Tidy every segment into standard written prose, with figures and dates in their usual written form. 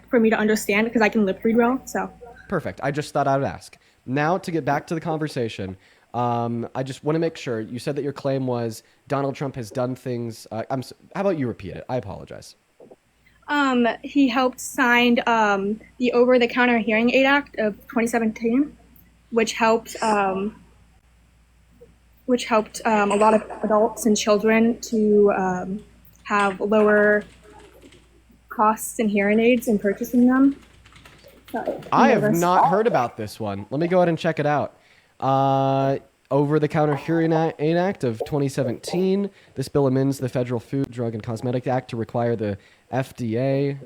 for me to understand because I can lip read well. So Perfect. I just thought I would ask. Now, to get back to the conversation, I just want to make sure you said that your claim was Donald Trump has done things. How about you repeat it? I apologize. he helped sign the Over the Counter Hearing Aid Act of 2017, which helped a lot of adults and children to have lower costs in hearing aids and purchasing them. Sorry, I'm I have nervous. not heard about this one. Let me go ahead and check it out. Over the Counter Hearing Aid Act of 2017. This bill amends the Federal Food, Drug, and Cosmetic Act to require the FDA.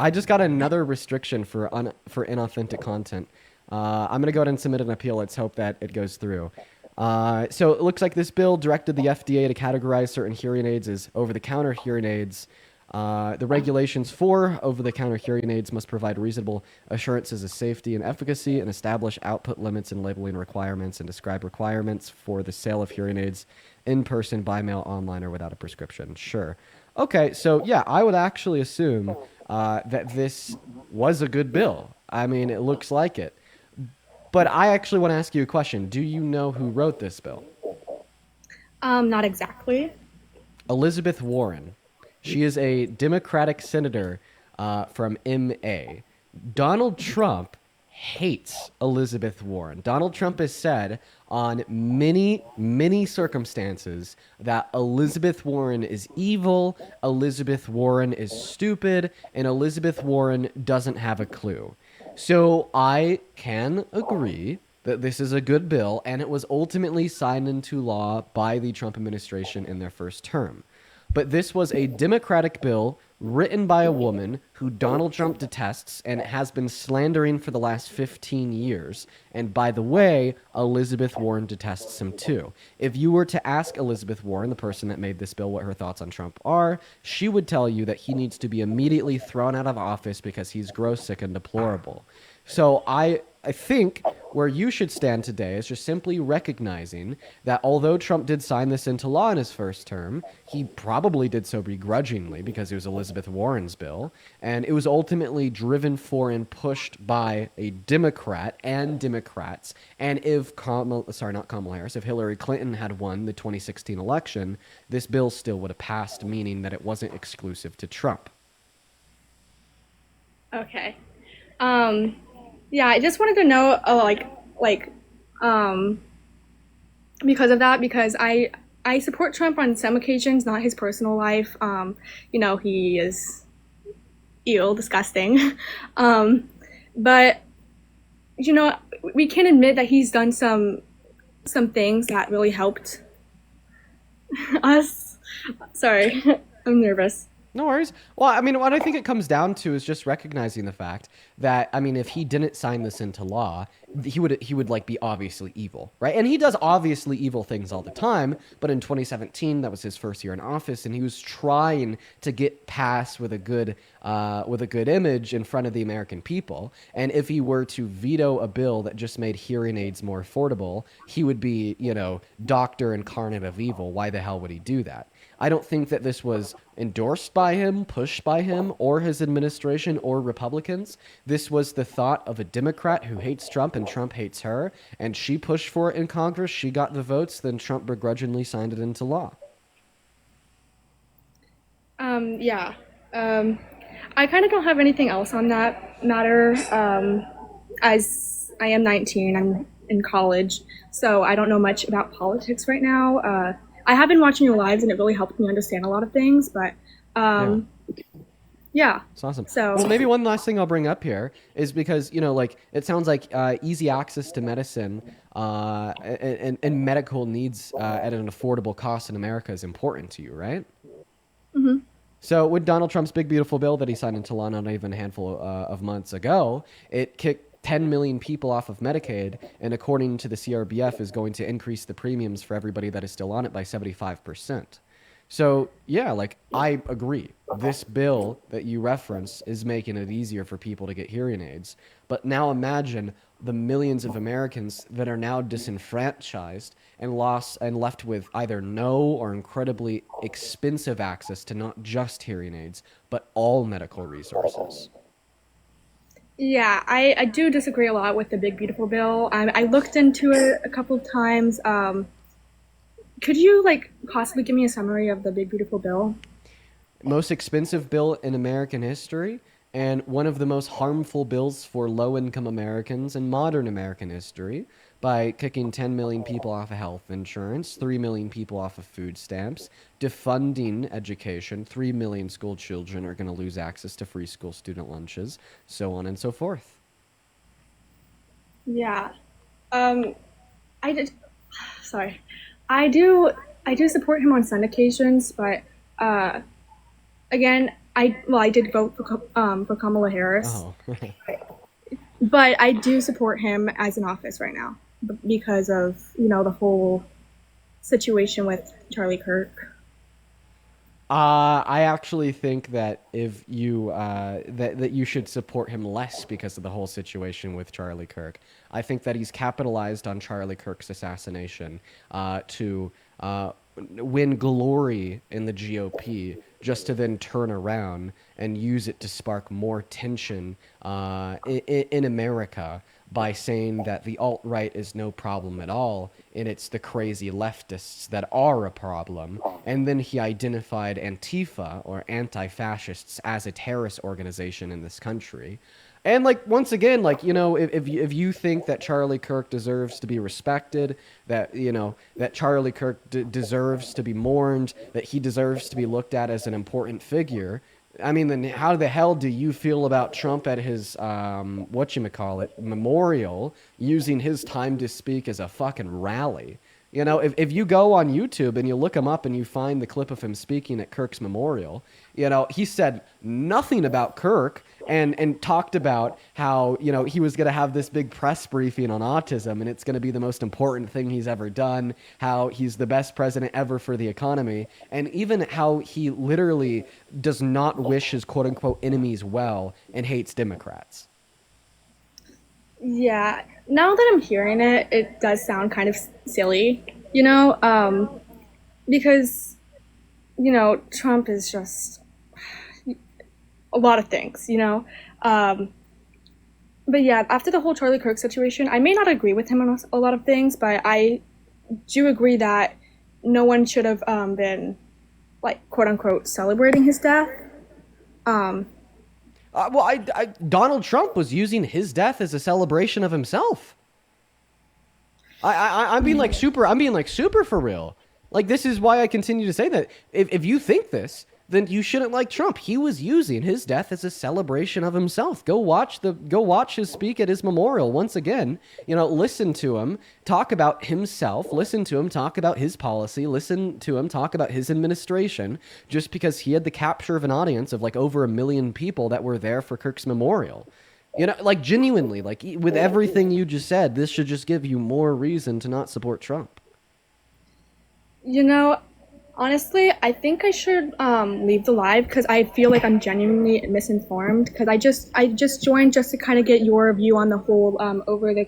I just got another restriction for inauthentic content. I'm going to go ahead and submit an appeal. Let's hope that it goes through. So it looks like this bill directed the FDA to categorize certain hearing aids as over-the-counter hearing aids. The regulations for over-the-counter hearing aids must provide reasonable assurances of safety and efficacy and establish output limits and labeling requirements and describe requirements for the sale of hearing aids in person, by mail, online, or without a prescription. Sure. Okay, so yeah, I would actually assume that this was a good bill. I mean, it looks like it. But I actually want to ask you a question. Do you know who wrote this bill? Not exactly. Elizabeth Warren. She is a Democratic senator from MA. Donald Trump hates Elizabeth Warren. Donald Trump has said on many, many circumstances that Elizabeth Warren is evil, Elizabeth Warren is stupid, and Elizabeth Warren doesn't have a clue. So I can agree that this is a good bill, and it was ultimately signed into law by the Trump administration in their first term. But this was a Democratic bill written by a woman who Donald Trump detests and has been slandering for the last 15 years. And by the way, Elizabeth Warren detests him too. If you were to ask Elizabeth Warren, the person that made this bill, what her thoughts on Trump are, she would tell you that he needs to be immediately thrown out of office because he's gross, sick, and deplorable. So I think where you should stand today is just simply recognizing that although Trump did sign this into law in his first term, he probably did so begrudgingly because it was Elizabeth Warren's bill, and it was ultimately driven for and pushed by a Democrat and Democrats. And if not Kamala Harris, if Hillary Clinton had won the 2016 election, this bill still would have passed, meaning that it wasn't exclusive to Trump. Okay. Um, yeah, I just wanted to know, like, um, because of that, because I support Trump on some occasions, not his personal life. He is ill, disgusting. um, but we can admit that he's done some things that really helped us. Sorry, I'm nervous. No worries. Well, I mean, what I think it comes down to is just recognizing the fact that, I mean, if he didn't sign this into law, he would like be obviously evil, right? And he does obviously evil things all the time. But in 2017, that was his first year in office, and he was trying to get past with a good image in front of the American people. And if he were to veto a bill that just made hearing aids more affordable, he would be, doctor incarnate of evil. Why the hell would he do that? I don't think that this was endorsed by him, pushed by him, or his administration or Republicans. This was the thought of a Democrat who hates Trump and Trump hates her, and she pushed for it in Congress. She got the votes, then Trump begrudgingly signed it into law. Yeah. Um, I kind of don't have anything else on that matter. As I am 19, I'm in college, so I don't know much about politics right now. I have been watching your lives, and it really helped me understand a lot of things. But Yeah. um, yeah, It's awesome. so Well, maybe one last thing I'll bring up here is because, like, it sounds like easy access to medicine and medical needs at an affordable cost in America is important to you, right? mhm. So with Donald Trump's big, beautiful bill that he signed into law not even a handful of months ago, it kicked 10 million people off of Medicaid, and according to the CRBF, is going to increase the premiums for everybody that is still on it by 75%. So, yeah, like I agree. This bill that you reference is making it easier for people to get hearing aids. But now imagine the millions of Americans that are now disenfranchised and lost and left with either no or incredibly expensive access to not just hearing aids, but all medical resources. Yeah, I do disagree a lot with the Big Beautiful Bill. I looked into it a couple of times. Could you like possibly give me a summary of the Big Beautiful Bill? Most expensive bill in American history, and one of the most harmful bills for low income Americans in modern American history by kicking 10 million people off of health insurance, 3 million people off of food stamps, defunding education, 3 million school children are going to lose access to free school student lunches, so on and so forth. Yeah. Um, I did. Sorry, I do. I do support him on some occasions, but uh, again, I did vote for Kamala Harris, Oh. but I do support him as an office right now because of the whole situation with Charlie Kirk. I actually think that if you that you should support him less because of the whole situation with Charlie Kirk. I think that he's capitalized on Charlie Kirk's assassination to win glory in the GOP, just to then turn around and use it to spark more tension in America by saying that the alt right is no problem at all, and it's the crazy leftists that are a problem. And then he identified Antifa or anti fascists as a terrorist organization in this country. And like once again, like if you think that Charlie Kirk deserves to be respected, that that Charlie Kirk deserves to be mourned, that he deserves to be looked at as an important figure, I mean, then how the hell do you feel about Trump at his whatchamacallit memorial using his time to speak as a fucking rally? If you go on YouTube and you look him up and you find the clip of him speaking at Kirk's memorial, he said nothing about Kirk and talked about how, he was going to have this big press briefing on autism and it's going to be the most important thing he's ever done, how he's the best president ever for the economy, and even how he literally does not wish his quote unquote enemies well and hates Democrats. Yeah. Now that I'm hearing it, it does sound kind of silly, because Trump is just a lot of things, Um, but yeah, after the whole Charlie Kirk situation, I may not agree with him on a lot of things, but I do agree that no one should have been like quote unquote celebrating his death. Um, Donald Trump was using his death as a celebration of himself. I'm being like super. I'm being like super for real. Like this is why I continue to say that if you think this, then you shouldn't like Trump. He was using his death as a celebration of himself. Go watch his speak at his memorial once again. Listen to him talk about himself. Listen to him talk about his policy. Listen to him talk about his administration. Just because he had the capture of an audience of like over 1 million people that were there for Kirk's memorial. Like genuinely, like with everything you just said, this should just give you more reason to not support Trump. you know, Honestly, I think I should leave the live because I feel like I'm genuinely misinformed. Because I just joined just to kind of get your view on the whole over the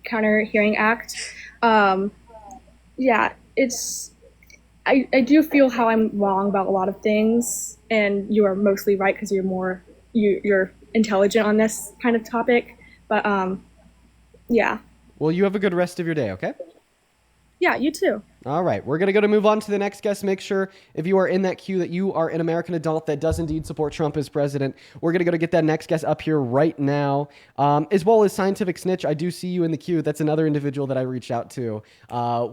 counter hearing act. Um, yeah, it's I do feel how I'm wrong about a lot of things, and you are mostly right because you're intelligent on this kind of topic. But yeah, Well, you have a good rest of your day, okay? yeah, you too. All right, we're going to move on to the next guest. Make sure if you are in that queue that you are an American adult that does indeed support Trump as president. We're going to get that next guest up here right now, as well as Scientific Snitch. I do see you in the queue. That's another individual that I reached out to.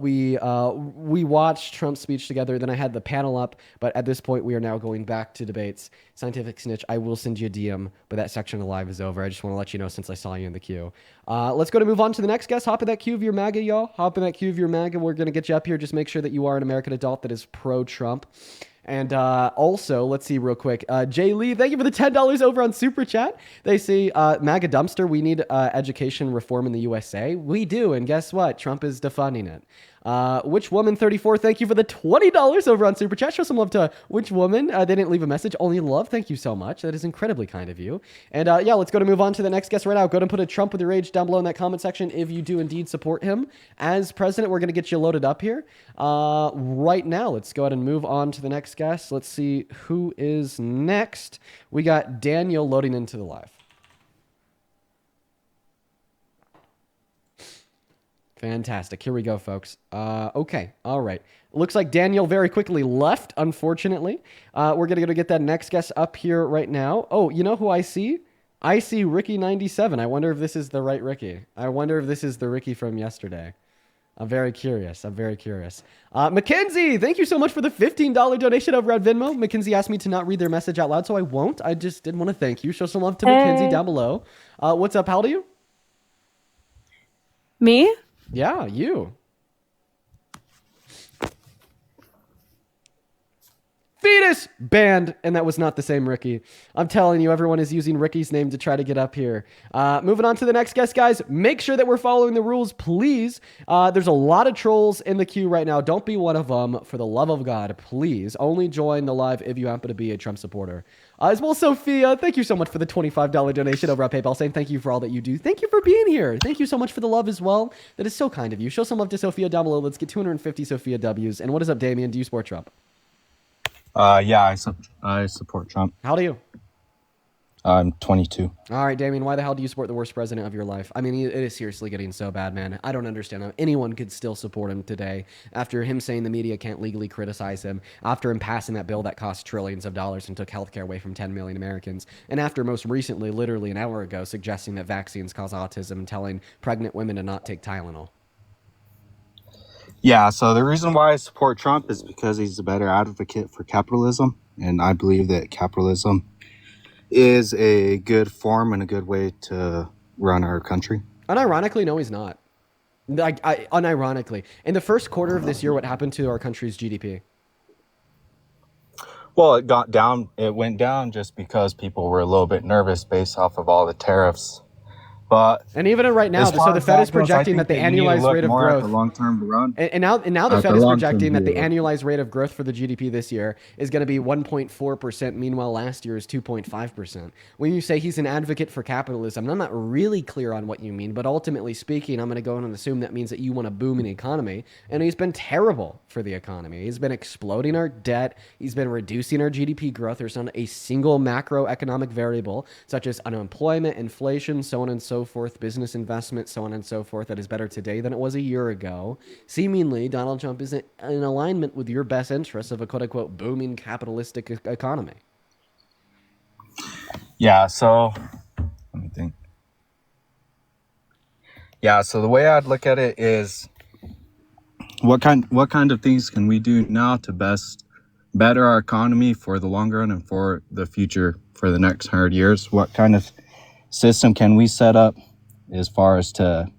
We watched Trump's speech together. Then I had the panel up, but at this point we are now going back to debates. Scientific Snitch, I will send you a DM, but that section of the live is over. I just want to let you know since I saw you in the queue. Let's go to move on to the next guest. Hop in that queue of your MAGA, y'all. Hop in that queue of your MAGA. We're going to get you up here. Just make sure that you are an American adult that is pro-Trump. And also, let's see real quick. Jay Lee, thank you for the $10 over on Super Chat. They say, MAGA Dumpster, we need education reform in the USA. We do, and guess what? Trump is defunding it. Which Woman 34, thank you for the $20 over on Super Chat. Show some love to Which Woman. They didn't leave a message, only love. Thank you so much. That is incredibly kind of you. And yeah, let's go to move on to the next guest right now. Go ahead and put a Trump with your age down below in that comment section if you do indeed support him as president. We're going to get you loaded up here. Right now, let's go ahead and move on to the next guest. Let's see who is next. We got Daniel loading into the live. Fantastic. Here we go, folks. Okay. All right. Looks like Daniel very quickly left, unfortunately. We're going to go get that next guest up here right now. Oh, you know who I see? I see Ricky97. I wonder if this is the right Ricky. I wonder if this is the Ricky from yesterday. I'm very curious. Mackenzie, thank you so much for the $15 donation over at Venmo. Mackenzie asked me to not read their message out loud, so I won't. I just did want to thank you. Show some love to Mackenzie down below. What's up? How old are you? Me? Yeah, you. Fetus banned, and that was not the same Ricky. I'm telling you, everyone is using Ricky's name to try to get up here. Moving on to the next guest, guys. Make sure that we're following the rules, please. There's a lot of trolls in the queue right now. Don't be one of them. For the love of God, please. Only join the live if you happen to be a Trump supporter. As well, Sophia, thank you so much for the $25 donation over at PayPal, saying thank you for all that you do. Thank you for being here. Thank you so much for the love as well. That is so kind of you. Show some love to Sophia down below. Let's get 250 Sophia W's. And what is up, Damien? Do you support Trump? Yeah, I support Trump. How do you? I'm 22. All right, Damien, why the hell do you support the worst president of your life? I mean, it is seriously getting so bad, man. I don't understand how anyone could still support him today after him saying the media can't legally criticize him, after him passing that bill that cost trillions of dollars and took healthcare away from 10 million Americans, and after most recently, literally an hour ago, suggesting that vaccines cause autism and telling pregnant women to not take Tylenol. Yeah, so the reason why I support Trump is because he's a better advocate for capitalism, and I believe that capitalism is a good form and a good way to run our country. Unironically, no, he's not. Unironically. In the first quarter of this year, what happened to our country's GDP? Well, it went down just because people were a little bit nervous based off of all the tariffs. But and even right now, so the Fed is projecting that the annualized rate of growth, long-term run, and now the Fed is projecting that the annualized rate of growth for the GDP this year is going to be 1.4%. Meanwhile, last year is 2.5%. When you say he's an advocate for capitalism, I'm not really clear on what you mean, but ultimately speaking, I'm going to go in and assume that means that you want a booming economy, and he's been terrible for the economy. He's been exploding our debt. He's been reducing our GDP growth. There's not a single macroeconomic variable, such as unemployment, inflation, so on and so forth, business investment, so on and so forth, that is better today than it was a year ago. Seemingly, Donald Trump isn't in alignment with your best interests of a quote-unquote booming capitalistic economy. Yeah, so let me think. Yeah, so the way I'd look at it is what kind of things can we do now to better our economy for the long run and for the future, for the next 100 years? What kind of system can we set up as far as to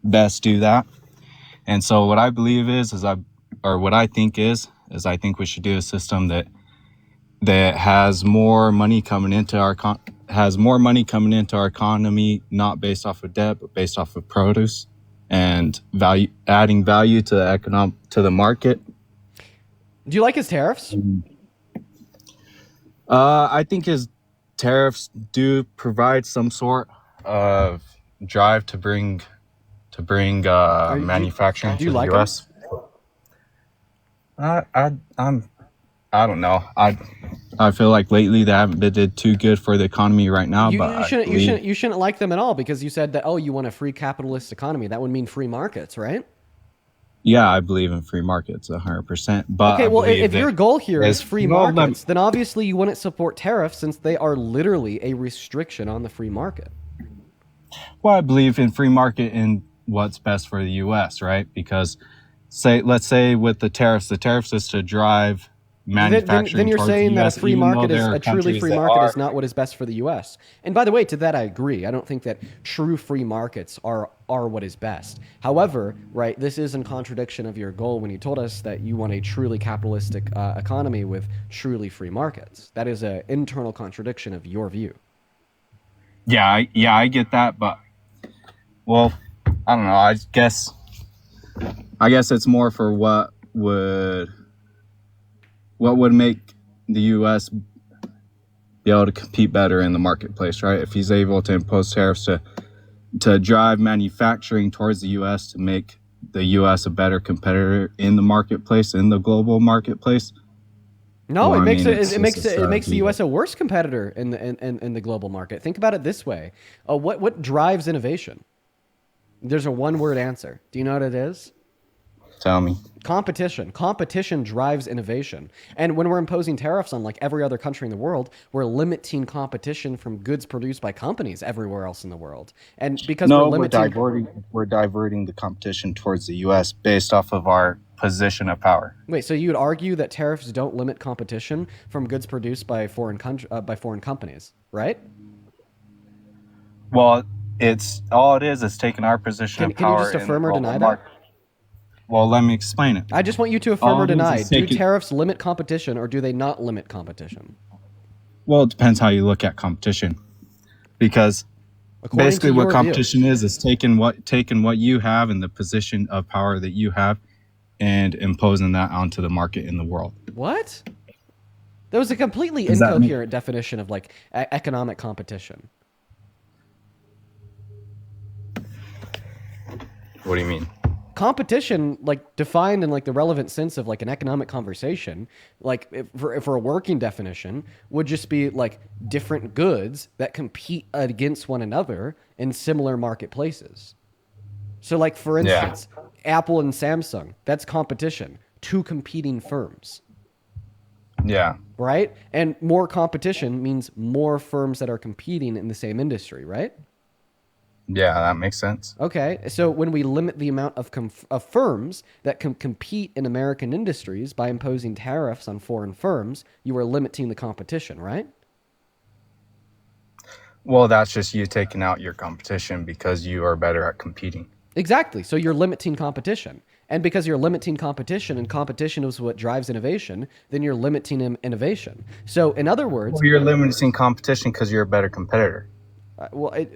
best do that? And so what I believe what I think is I think we should do a system that has more money coming into our economy, not based off of debt, but based off of produce and adding value to the market. Do you like his tariffs? I think his tariffs do provide some sort of drive to bring manufacturing to the U.S. I don't know. I feel like lately they haven't been too good for the economy right now. You shouldn't like them at all, because you said that you want a free capitalist economy. That would mean free markets, right? Yeah, I believe in free markets 100%. But okay, well, if your goal here is free markets, then obviously you wouldn't support tariffs, since they are literally a restriction on the free market. Well, I believe in free market in what's best for the U.S., right? Because let's say with the tariffs is to drive Then manufacturing you're towards the saying that U.S., even though there are a truly countries free that market are. is not what is best for the U.S. And by the way, to that I agree. I don't think that true free markets are what is best. However, right, this is in contradiction of your goal when you told us that you want a truly capitalistic economy with truly free markets. That is an internal contradiction of your view. Yeah, I get that, but well, I don't know. I guess it's more for what would make the U.S. be able to compete better in the marketplace, right? If he's able to impose tariffs to drive manufacturing towards the U.S. to make the U.S. a better competitor in the marketplace, in the global marketplace. No, Well, it I makes mean, it it's it just makes a it, it makes the strategy. U.S. a worse competitor in the global market. Think about it this way: what drives innovation? There's a one-word answer. Do you know what it is? Tell me. Competition. Competition drives innovation. And when we're imposing tariffs on like every other country in the world, we're limiting competition from goods produced by companies everywhere else in the world. And because we're No, limiting we're diverting the competition towards the U.S. based off of our position of power. Wait, so you would argue that tariffs don't limit competition from goods produced by by foreign companies, right? Well, it's all it is taking our position of Can you power just in the affirm or global deny that? market. Well, let me explain it. I just want you to affirm All or it deny. is Do taking. tariffs limit competition or do they not limit competition? Well, it depends how you look at competition, because According to basically what your view. competition is taking what you have and the position of power that you have and imposing that onto the market in the world. What? That was a completely Does that make incoherent definition of like economic competition. What do you mean? Competition, like defined in like the relevant sense of like an economic conversation, like for a working definition, would just be like different goods that compete against one another in similar marketplaces. So, like for Yeah. instance, Apple and Samsung, that's competition, two competing firms, Yeah. right? And more competition means more firms that are competing in the same industry, right? Yeah, that makes sense. Okay, so when we limit the amount of firms that can compete in American industries by imposing tariffs on foreign firms, you are limiting the competition, right? Well, that's just you taking out your competition because you are better at competing. Exactly. So you're limiting competition. And because you're limiting competition and competition is what drives innovation, then you're limiting innovation. So, in other words, Well, you're limiting competition because you're a better competitor.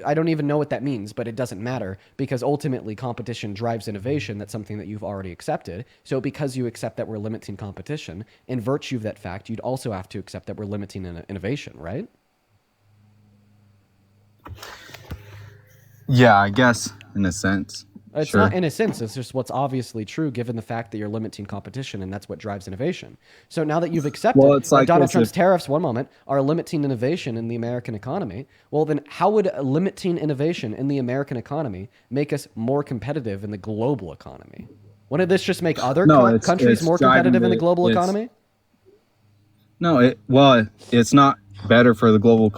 I don't even know what that means, but it doesn't matter because ultimately competition drives innovation. That's something that you've already accepted. So, because you accept that we're limiting competition, in virtue of that fact, you'd also have to accept that we're limiting innovation, right? Yeah, I guess in a sense. It's not Sure. in a sense, it's just what's obviously true given the fact that you're limiting competition and that's what drives innovation. So now that you've Well, accepted it's that like Donald this Trump's if tariffs, one moment, are limiting innovation in the American economy, well, then how would limiting innovation in the American economy make us more competitive in the global economy? Wouldn't this just make other no, countries it's more driving competitive in the the global it's economy? no it well it's not better for the global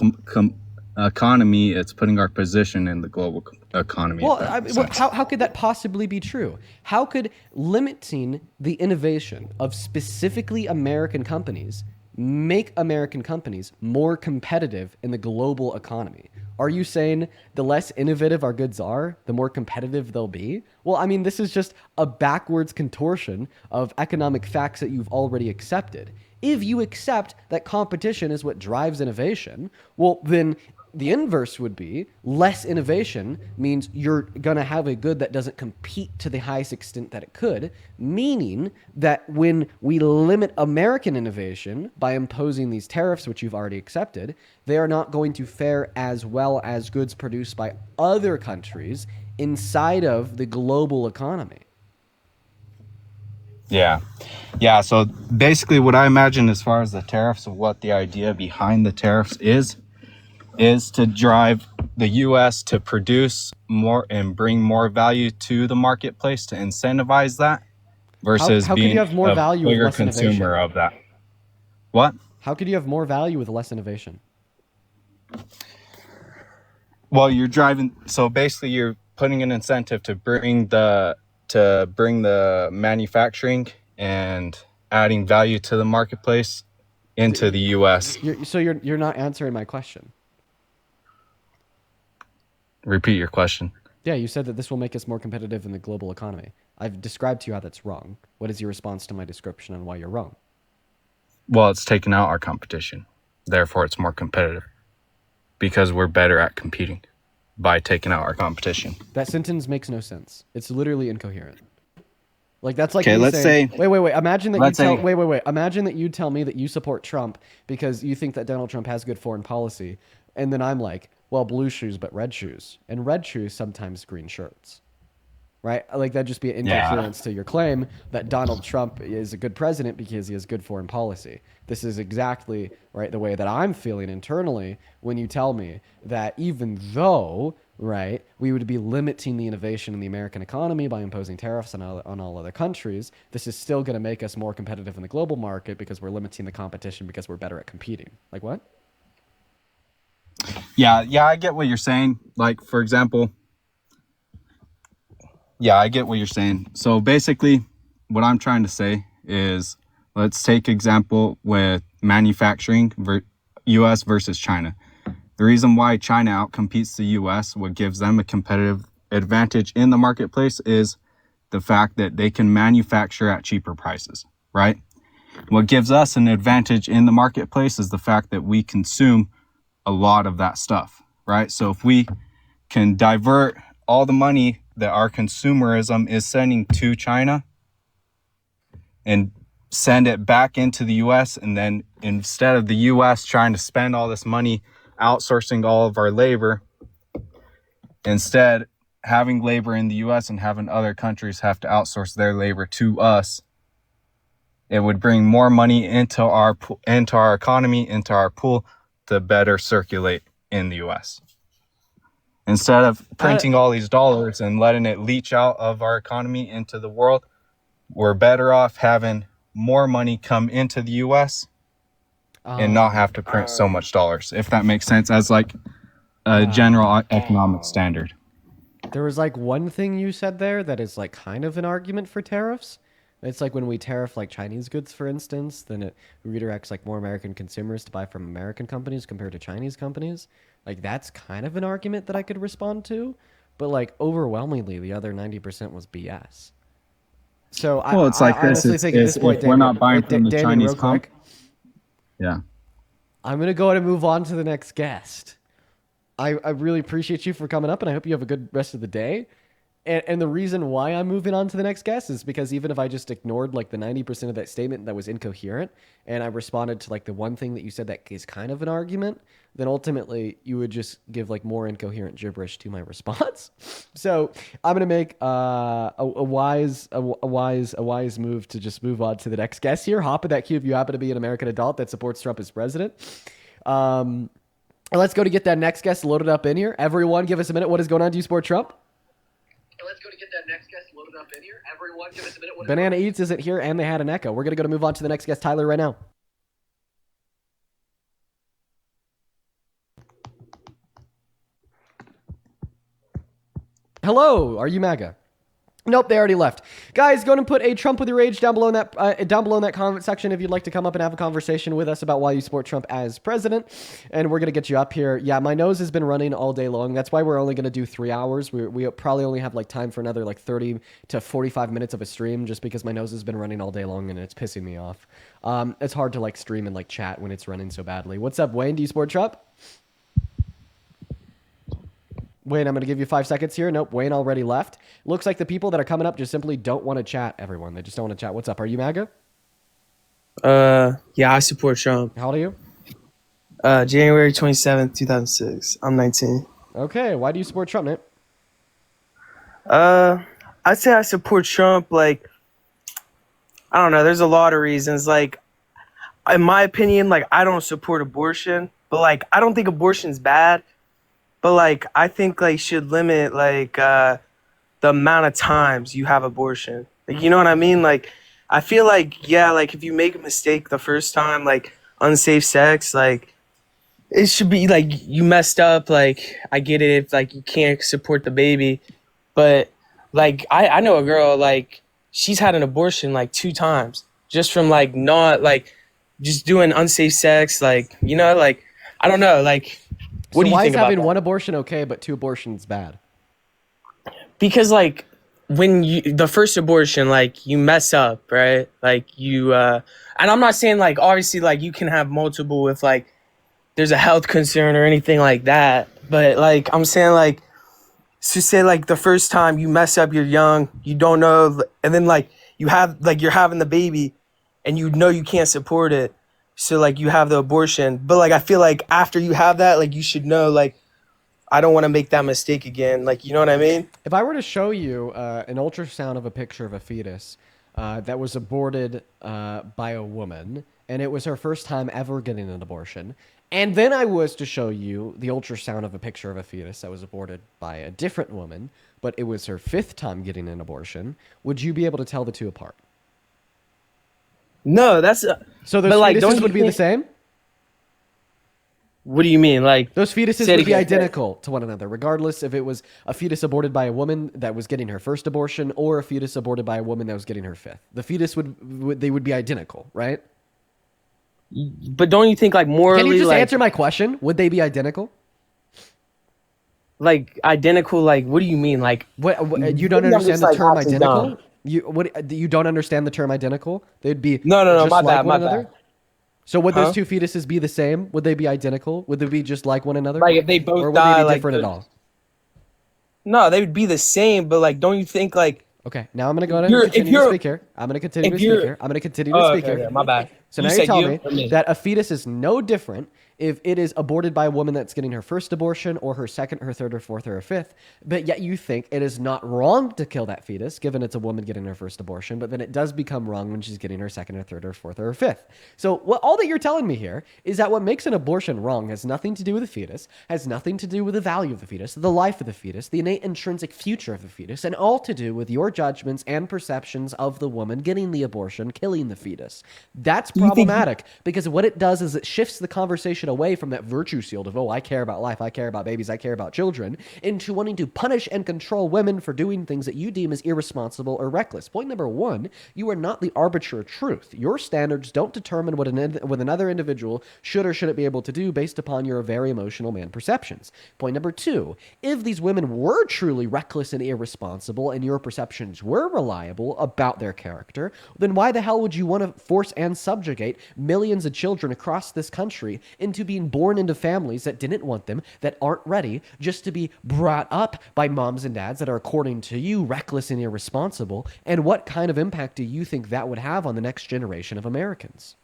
economy. It's putting our position in the global economy, if Well, that makes well, sense. how could that possibly be true? How could limiting the innovation of specifically American companies make American companies more competitive in the global economy? Are you saying the less innovative our goods are, the more competitive they'll be? Well, I mean, this is just a backwards contortion of economic facts that you've already accepted. If you accept that competition is what drives innovation, well, then the inverse would be less innovation means you're going to have a good that doesn't compete to the highest extent that it could, meaning that when we limit American innovation by imposing these tariffs, which you've already accepted, they are not going to fare as well as goods produced by other countries inside of the global economy. Yeah. Yeah, so basically what I imagine as far as the tariffs of what the idea behind the tariffs is to drive the US to produce more and bring more value to the marketplace to incentivize that versus How could you being have more a value with bigger less consumer innovation? of that. What? How could you have more value with less innovation? Well, you're driving, so basically you're putting an incentive to bring the manufacturing and adding value to the marketplace into the U.S. You're not answering my question. Repeat your question. Yeah, you said that this will make us more competitive in the global economy. I've described to you how that's wrong. What is your response to my description on why you're wrong? Well, it's taking out our competition. Therefore, it's more competitive because we're better at competing by taking out our competition. That sentence makes no sense. It's literally incoherent. Like that's like Okay, me let's saying, say. wait. Imagine that Let's say. Imagine that you tell me that you support Trump because you think that Donald Trump has good foreign policy, and then I'm like, well, blue shoes but red shoes, and red shoes sometimes green shirts, right? Like that'd just be an Yeah. incoherence to your claim that Donald Trump is a good president because he has good foreign policy. This is exactly right the way that I'm feeling internally when you tell me that even though, right, we would be limiting the innovation in the American economy by imposing tariffs on all other countries, this is still going to make us more competitive in the global market because we're limiting the competition because we're better at competing. Like what? Yeah, I get what you're saying. Like, for example, yeah, I get what you're saying. So basically, what I'm trying to say is, let's take example with manufacturing, U.S. versus China. The reason why China outcompetes the U.S., what gives them a competitive advantage in the marketplace, is the fact that they can manufacture at cheaper prices, right? What gives us an advantage in the marketplace is the fact that we consume a lot of that stuff, right? So if we can divert all the money that our consumerism is sending to China and send it back into the US, and then instead of the US trying to spend all this money outsourcing all of our labor, instead having labor in the US and having other countries have to outsource their labor to us, it would bring more money into our economy, into our pool, to better circulate in the US. Instead of printing all these dollars and letting it leach out of our economy into the world, we're better off having more money come into the US and not have to print so much dollars, if that makes sense, as like a general economic standard. There was like one thing you said there that is like kind of an argument for tariffs. It's like when we tariff like Chinese goods, for instance, then it redirects like more American consumers to buy from American companies compared to Chinese companies. Like that's kind of an argument that I could respond to, but like overwhelmingly the other 90% was BS. So Well, it's like I this. honestly think at this point, If we're not buying from the Damien, Chinese real quick, yeah. I'm gonna go ahead and move on to the next guest. I really appreciate you for coming up, and I hope you have a good rest of the day. And the reason why I'm moving on to the next guest is because even if I just ignored like the 90% of that statement that was incoherent, and I responded to like the one thing that you said that is kind of an argument, then ultimately you would just give like more incoherent gibberish to my response. So I'm gonna make a wise move to just move on to the next guest here. Hop in that queue if you happen to be an American adult that supports Trump as president. Let's go to get that next guest loaded up in here. Everyone, give us a minute. What is going on? Do you support Trump? Let's go to get that next guest loaded up in here. Everyone, give us a minute. Banana Eats isn't here, and they had an echo. We're going to go to move on to the next guest, Tyler, right now. Hello, are you MAGA? Nope, they already left. Guys, go and put a Trump with your age down below in that comment section if you'd like to come up and have a conversation with us about why you support Trump as president. And we're going to get you up here. Yeah, my nose has been running all day long. That's why we're only going to do 3 hours. We probably only have like time for another like 30 to 45 minutes of a stream just because my nose has been running all day long and it's pissing me off. It's hard to like stream and like chat when it's running so badly. What's up, Wayne? Do you support Trump? Wayne, I'm going to give you 5 seconds here. Nope, Wayne already left. Looks like the people that are coming up just simply don't want to chat, everyone. They just don't want to chat. What's up? Are you MAGA? Yeah, I support Trump. How old are you? January 27th, 2006. I'm 19. Okay, why do you support Trump, Nate? I'd say I support Trump, like, I don't know, there's a lot of reasons. Like, in my opinion, like, I don't support abortion, but, like, I don't think abortion's bad. But, like, I think, like, should limit, like, the amount of times you have abortion. Like, you know what I mean? Like, I feel like, yeah, like, if you make a mistake the first time, like, unsafe sex, like, it should be, like, you messed up. Like, I get it if, like, you can't support the baby. But, like, I know a girl, like, she's had an abortion, like, 2 times. just from like not like just doing unsafe sex, like like I don't know, like what So do you why think is about having that? one abortion okay, but 2 abortions bad? Because like when you the first abortion, like you mess up, right? Like you and I'm not saying like obviously like you can have multiple if like there's a health concern or anything like that, but like I'm saying like to say like the first time you mess up, you're young, you don't know, and then like you have like you're having the baby and you know you can't support it, so like you have the abortion, but like I feel like after you have that, like you should know like I don't want to make that mistake again, like you know what I mean. If I were to show you an ultrasound of a picture of a fetus that was aborted by a woman, and it was her first time ever getting an abortion, and then I was to show you the ultrasound of a picture of a fetus that was aborted by a different woman, but it was her 5th time getting an abortion, would you be able to tell the two apart? No, that's So those but like don't fetuses you would be the think, same? what do you mean, like Those fetuses say it would be again. identical to one another, regardless if it was a fetus aborted by a woman that was getting her first abortion or a fetus aborted by a woman that was getting her 5th. The fetus they would be identical, right? But don't you think like Can you morally just like answer my question? Would they be identical? like identical, like what do you mean, like What you don't maybe I'm just understand the like term actually dumb. identical? You don't understand the term identical? They'd be No, just my like bad, one my another. bad. So would those Huh? two fetuses be the same? Would they be identical? Would they be just like one another, Like if they or both would they die, be like different at all? no, they would be the same, but like don't you think like Okay, now I'm going to go ahead and you're if continue to you're speak here. I'm going to continue to if speak you're here. I'm going to continue to oh speak okay, here. okay, my bad. So You now you said tell you me or me? that a fetus is no different if it is aborted by a woman that's getting her first abortion or her second, her third, or fourth, or her 5th, but yet you think it is not wrong to kill that fetus given it's a woman getting her first abortion, but then it does become wrong when she's getting her second, or third, or fourth, or her 5th. So all that you're telling me here is that what makes an abortion wrong has nothing to do with the fetus, has nothing to do with the value of the fetus, the life of the fetus, the innate intrinsic future of the fetus, and all to do with your judgments and perceptions of the woman getting the abortion, killing the fetus. That's Do you think problematic because what it does is it shifts the conversation away from that virtue shield of, oh, I care about life, I care about babies, I care about children, into wanting to punish and control women for doing things that you deem as irresponsible or reckless. Point number 1, you are not the arbiter of truth. Your standards don't determine what another individual should or shouldn't be able to do based upon your very emotional man perceptions. Point number 2, if these women were truly reckless and irresponsible and your perceptions were reliable about their character, then why the hell would you want to force and subjugate millions of children across this country into being born into families that didn't want them, that aren't ready, just to be brought up by moms and dads that are, according to you, reckless and irresponsible? And what kind of impact do you think that would have on the next generation of Americans?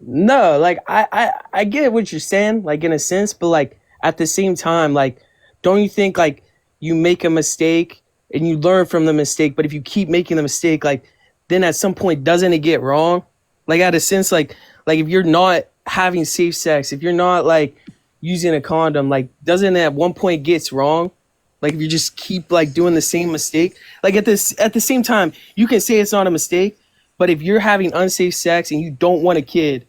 no, like I get what you're saying, like in a sense, but like at the same time, like don't you think like you make a mistake and you learn from the mistake, but if you keep making the mistake, like then at some point doesn't it get wrong? Like at a sense, like if you're not having safe sex, if you're not like using a condom, like doesn't it at one point gets wrong? Like if you just keep like doing the same mistake, like at the same time, you can say it's not a mistake, but if you're having unsafe sex and you don't want a kid,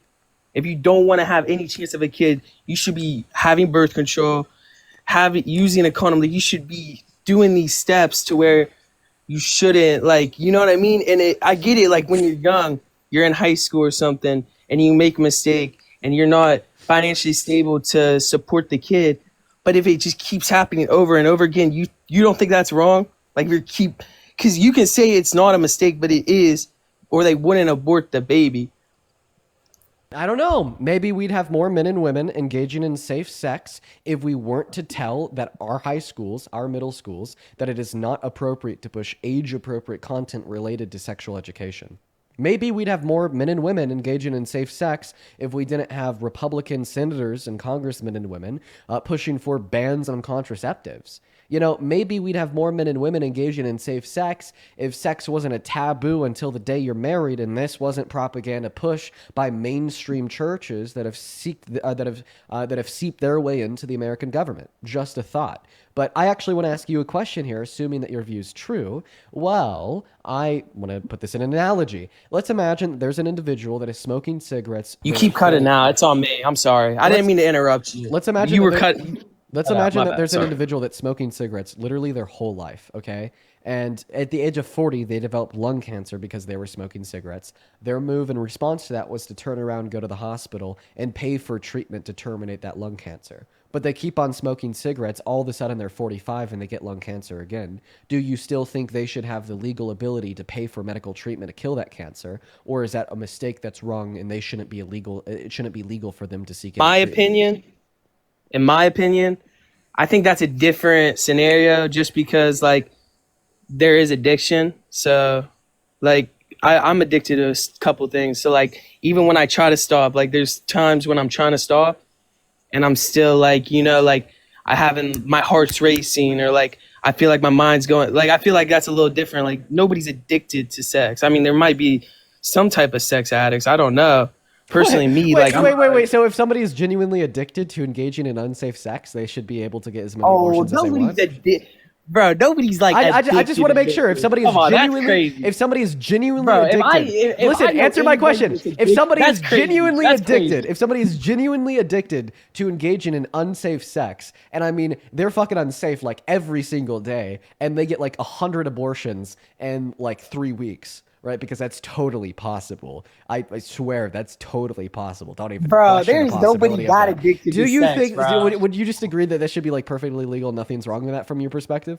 if you don't want to have any chance of a kid, you should be having birth control, using a condom. Like you should be doing these steps to where you shouldn't, like, you know what I mean? And I get it, like when you're young, you're in high school or something, and you make a mistake, and you're not financially stable to support the kid. But if it just keeps happening over and over again, you don't think that's wrong? Like because you can say it's not a mistake, but it is, or they wouldn't abort the baby. I don't know. Maybe we'd have more men and women engaging in safe sex if we weren't to tell that our high schools, our middle schools, that it is not appropriate to push age-appropriate content related to sexual education. Maybe we'd have more men and women engaging in safe sex if we didn't have Republican senators and congressmen and women pushing for bans on contraceptives. You know, maybe we'd have more men and women engaging in safe sex if sex wasn't a taboo until the day you're married, and this wasn't propaganda push by mainstream churches that have seeped their way into the American government. Just a thought. But I actually want to ask you a question here, assuming that your view is true. Well, I want to put this in an analogy. Let's imagine there's an individual that is smoking cigarettes. You keep cutting now. It's on me. I'm sorry. I didn't mean to interrupt you. Let's imagine You that were cutting. Let's Shut up, imagine my that bad, there's an sorry. individual that's smoking cigarettes literally their whole life, okay? And at the age of 40, they developed lung cancer because they were smoking cigarettes. Their move in response to that was to turn around, go to the hospital, and pay for treatment to terminate that lung cancer. But they keep on smoking cigarettes. All of a sudden, they're 45 and they get lung cancer again. Do you still think they should have the legal ability to pay for medical treatment to kill that cancer? Or is that a mistake that's wrong and they shouldn't be illegal? It shouldn't be legal for them to seek any My treatment? opinion, in my opinion, I think that's a different scenario just because like there is addiction. So like I'm addicted to couple things. So like even when I try to stop, like there's times when I'm trying to stop and I'm still like, like I haven't my heart's racing or like I feel like my mind's going like I feel like that's a little different. Like nobody's addicted to sex. I mean there might be some type of sex addicts. I don't know. Personally, me like Wait. So if somebody is genuinely addicted to engaging in unsafe sex, they should be able to get as many abortions as they want. Bro, nobody's like I just want to make sure if somebody is Come on, that's genuinely crazy. if somebody is genuinely Bro, addicted. Listen, I know answer my anybody question. that's If addicted, somebody that's is crazy. genuinely That's addicted, crazy. if somebody is genuinely addicted to engaging in unsafe sex, and I mean they're fucking unsafe like every single day, and they get like 100 abortions in like 3 weeks. Right, because that's totally possible. I swear that's totally possible. Don't even Bro, question there's the nobody possibility of that that. addicted Do to you sex, think? bro. Would you just agree that this should be like perfectly legal? Nothing's wrong with that from your perspective.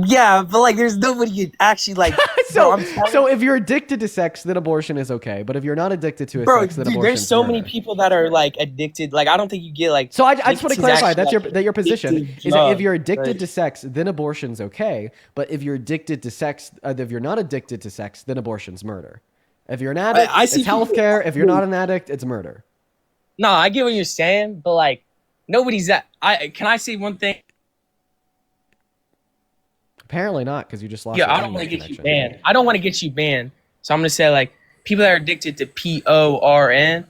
Yeah, but like there's nobody actually like So, bro, I'm telling so if you're addicted to sex, then abortion is okay. But if you're not addicted to bro, sex, then dude, abortion's there's so murder. many people that are like addicted. Like I don't think you get like So I just want to nicotine's clarify actually, that your position addictive is that if drug. you're addicted Like, to sex, then abortion's okay. But if you're addicted to sex, if you're not addicted to sex, then abortion's murder. If you're an addict, I see it's healthcare. If you're not an addict, it's murder. no, I get what you're saying, but like nobody's that. I can I say one thing? Apparently not, because you just lost. Yeah, your I don't want to internet get you connection. banned. I don't want to get you banned. So I'm gonna say like people that are addicted to PORN,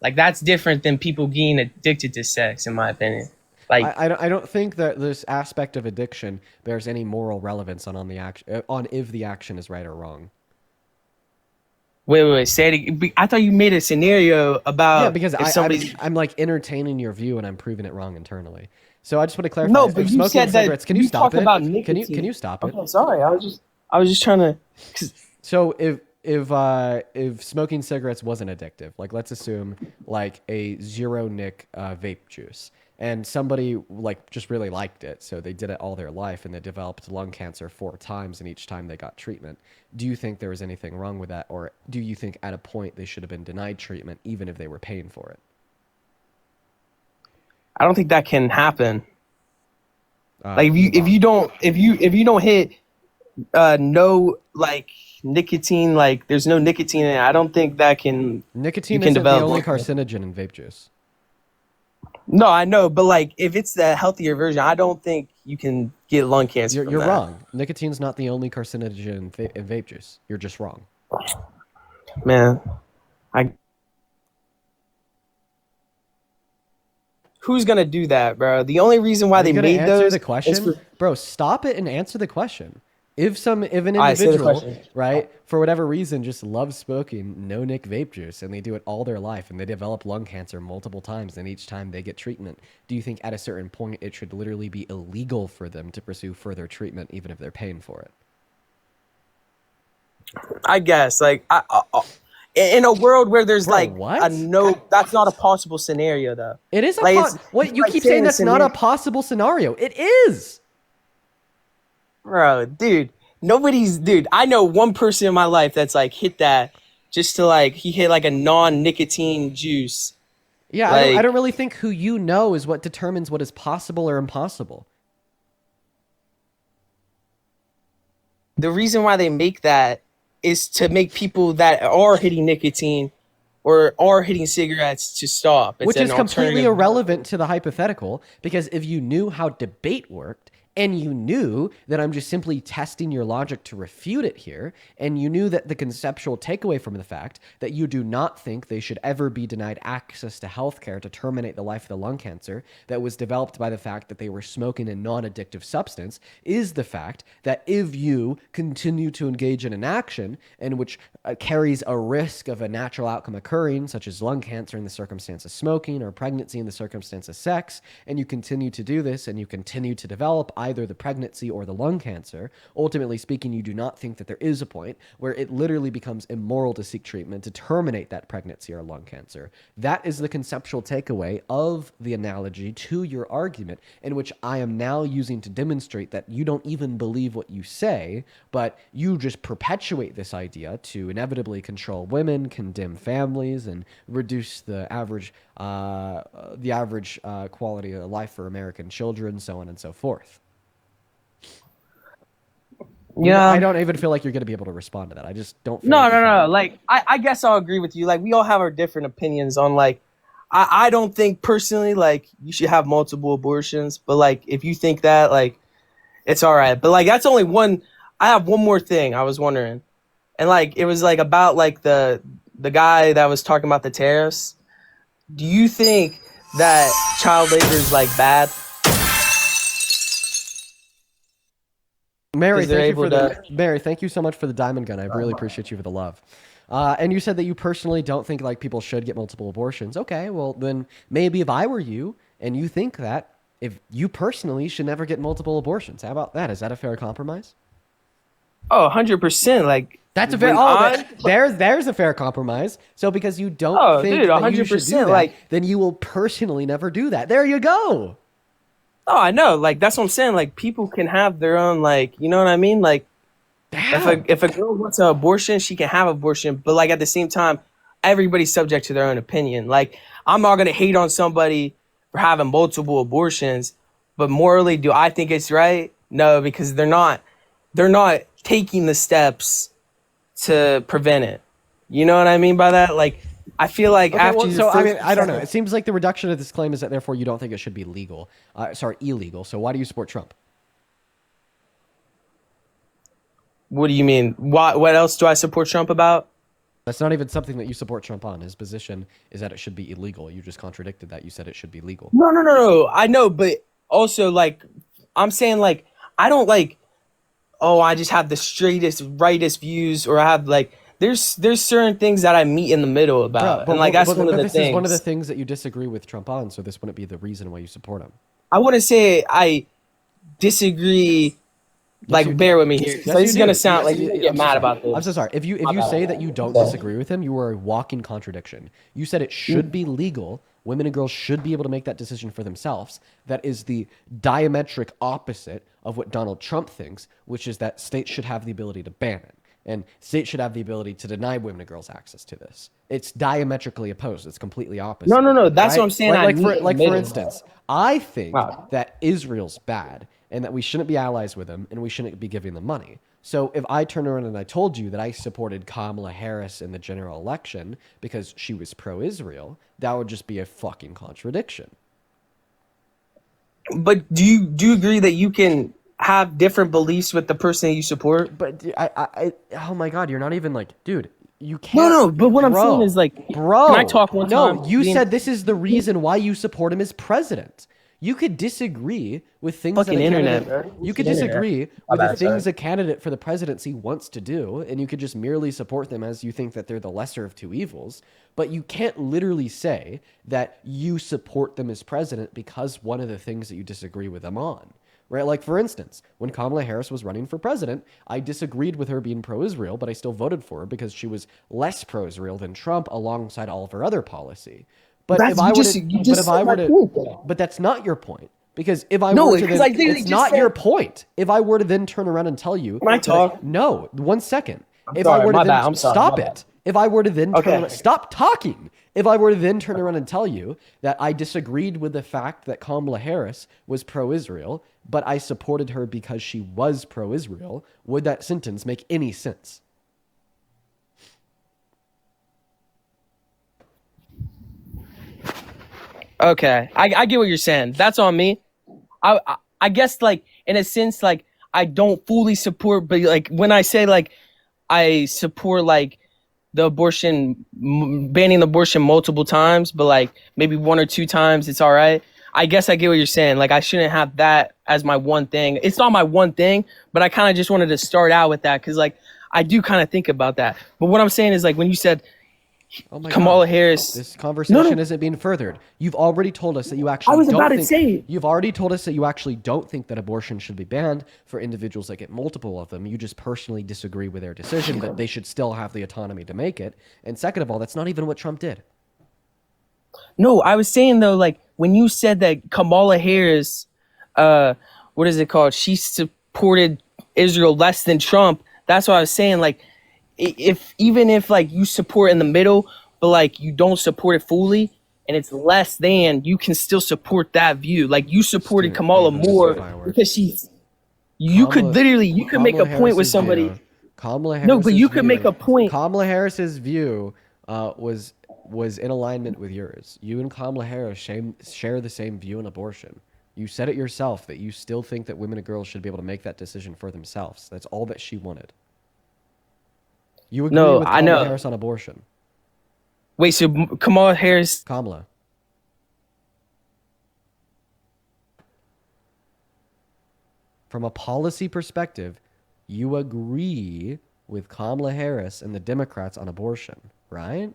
like that's different than people being addicted to sex, in my opinion. Like I don't think that this aspect of addiction bears any moral relevance on the action on if the action is right or wrong. wait, say it. I thought you made a scenario about Yeah, because if somebody's I'm like entertaining your view and I'm proving it wrong internally. So I just want to clarify. no, if but you smoking said that cigarettes, can you you stop talked it? about Can nicotine. you stop it? Okay, sorry. I was just trying to. So if smoking cigarettes wasn't addictive, like let's assume like a zero nick vape juice, and somebody like just really liked it, so they did it all their life and they developed lung cancer 4 times, and each time they got treatment. Do you think there was anything wrong with that, or do you think at a point they should have been denied treatment even if they were paying for it? I don't think that can happen. Like Move on. if you don't hit no like nicotine, like there's no nicotine in it, I don't think that can Nicotine you can isn't the develop only lung cancer. carcinogen in vape juice. No, I know, but like if it's the healthier version, I don't think you can get lung cancer. You're that. wrong. Nicotine's not the only carcinogen in vape juice. You're just wrong. Man. Who's gonna do that, bro? The only reason why Are they you gonna made answer those the is question? for Bro, stop it and answer the question. If an right, say the individual, question. right, for whatever reason just loves smoking no nick vape juice and they do it all their life and they develop lung cancer multiple times and each time they get treatment, do you think at a certain point it should literally be illegal for them to pursue further treatment even if they're paying for it? I guess like in a world where there's Bro, like what? a no, that's not a possible scenario though. It is a Like, it's- what it's you like keep saying saying a that's not a scenario- possible scenario. It is. Bro, dude, dude. I know one person in my life that's like hit that just to like he hit like a non-nicotine juice. Yeah, Like- I don't really think who you know is what determines what is possible or impossible. The reason why they make that is to make people that are hitting nicotine or are hitting cigarettes to stop. It's Which an is completely alternative. irrelevant to the hypothetical, because if you knew how debate worked And you knew that I'm just simply testing your logic to refute it here. And you knew that the conceptual takeaway from the fact that you do not think they should ever be denied access to healthcare to terminate the life of the lung cancer that was developed by the fact that they were smoking a non-addictive substance is the fact that if you continue to engage in an action in which carries a risk of a natural outcome occurring, such as lung cancer in the circumstance of smoking or pregnancy in the circumstance of sex, and you continue to do this and you continue to develop either the pregnancy or the lung cancer, ultimately speaking, you do not think that there is a point where it literally becomes immoral to seek treatment to terminate that pregnancy or lung cancer. That is the conceptual takeaway of the analogy to your argument, in which I am now using to demonstrate that you don't even believe what you say, but you just perpetuate this idea to inevitably control women, condemn families, and reduce the average quality of life for American children, so on and so forth. Yeah. I don't even feel like you're going to be able to respond to that. I just don't feel No, like no, you no. can. Like, I guess I'll agree with you. Like, we all have our different opinions on, like, I don't think personally, like, you should have multiple abortions. But, like, if you think that, like, it's all right. But, like, that's only one. I have one more thing I was wondering. And, like, it was, like, about, like, the guy that was talking about the tariffs. Do you think that child labor is, like, bad? Mary, 'Cause they're thank you for able the to. Mary. Thank you so much for the diamond gun. I really appreciate you for the love. And you said that you personally don't think like people should get multiple abortions. Okay, well then maybe if I were you and you think that if you personally should never get multiple abortions, how about that? Is that a fair compromise? Oh, 100%. Like, That's a fair. when Oh, I. there's a fair compromise. So because you don't Oh, think dude, that you should do 100%. that, Like, then you will personally never do that. There you go. oh, I know. Like, that's what I'm saying. Like, people can have their own, like, you know what I mean? Like, Damn. if a girl wants an abortion, she can have abortion, but like at the same time, everybody's subject to their own opinion. Like, I'm not gonna hate on somebody for having multiple abortions, but morally, do I think it's right? No, because they're not taking the steps to prevent it. You know what I mean by that? Like, I feel like Okay, after well, your so I first mean, or I don't know. second- It seems like the reduction of this claim is that therefore you don't think it should be legal. Illegal. So why do you support Trump? What do you mean? What else do I support Trump about? That's not even something that you support Trump on. His position is that it should be illegal. You just contradicted that. You said it should be legal. No, no, no, no. I know, but also like I'm saying like I don't like oh I just have the straightest, rightest views or I have like there's certain things that I meet in the middle Bro, about. And like that's one of the this is one of the things. things that you disagree with Trump on. So this wouldn't be the reason why you support him. I wouldn't say I disagree. Yes, you Like, do. bear with me here. 'Cause Yes, this you is do. gonna sound Yes, like you're gonna get I'm so mad sorry. about I'm so this. sorry. If My you bad. say that you don't disagree with him, you are a walking contradiction. You said it should be legal. Women and girls should be able to make that decision for themselves. That is the diametric opposite of what Donald Trump thinks, which is that states should have the ability to ban it. And states should have the ability to deny women and girls access to this. It's diametrically opposed. It's completely opposite. No, no, no. That's Right? what I'm saying. I meet in the For middle. instance, I think Wow. that Israel's bad and that we shouldn't be allies with them and we shouldn't be giving them money. So if I turned around and I told you that I supported Kamala Harris in the general election because she was pro-Israel, that would just be a fucking contradiction. But do you agree that you can have different beliefs with the person that you support? But oh my God, you're not even like, dude, you No, can't. no. But what I'm Bro, saying is like, bro, can I talk one time? no, you Being- said this is the reason why you support him as president. You could disagree with things Fucking that a internet, candidate, bro. you could Internet. disagree My with the bad, sorry. things a candidate for the presidency wants to do, and you could just merely support them as you think that they're the lesser of two evils. But you can't literally say that you support them as president because one of the things that you disagree with them on. Right? Like, for instance, when Kamala Harris was running for president, I disagreed with her being pro-Israel, but I still voted for her because she was less pro-Israel than Trump alongside all of her other policy. But That's- if I you were just- to, you but just if I said were my to, point, though. but that's not your point. Because if I No, were to because then, I literally it's just not said- your point. If I were to then turn around and tell you, Can I talk? no, 1 second. If sorry, I were to my then bad, I'm sorry, stop my bad. it. If I were to then turn Okay. around, stop talking. If I were to then turn around and tell you that I disagreed with the fact that Kamala Harris was pro-Israel, but I supported her because she was pro-Israel, would that sentence make any sense? Okay, I get what you're saying. That's on me. I guess like in a sense like I don't fully support, but like when I say like I support like the abortion banning abortion multiple times, but like maybe one or two times it's all right. I guess I get what you're saying. Like I shouldn't have that as my one thing. It's not my one thing, but I kind of just wanted to start out with that because like I do kind of think about that. But what I'm saying is like when you said Oh my Kamala God. Harris, This no, conversation no, isn't being furthered. You've already told us that you I actually was about don't to think. say, You've already told us that you actually don't think that abortion should be banned for individuals that get multiple of them. You just personally disagree with their decision that they should still have the autonomy to make it. And second of all, that's not even what Trump did. no, I was saying though, like when you said that Kamala Harris, uh, what is it called? She supported Israel less than Trump. That's what I was saying. Like, if even if like you support in the middle, but like you don't support it fully, and it's less than, you can still support that view. Like you supported Student, Kamala dude, this is more fireworks. because she's. You could Kamala literally, you could make Kamala a point with Harris's somebody. view. Kamala No, but Harris's you could make view. a point. Kamala Harris's view was in alignment with yours. You and Kamala Harris share the same view on abortion. You said it yourself that you still think that women and girls should be able to make that decision for themselves. That's all that she wanted. You agree No, with I Kamala know. Harris on abortion. Wait, so Kamala Harris. Kamala. From a policy perspective, you agree with Kamala Harris and the Democrats on abortion, right?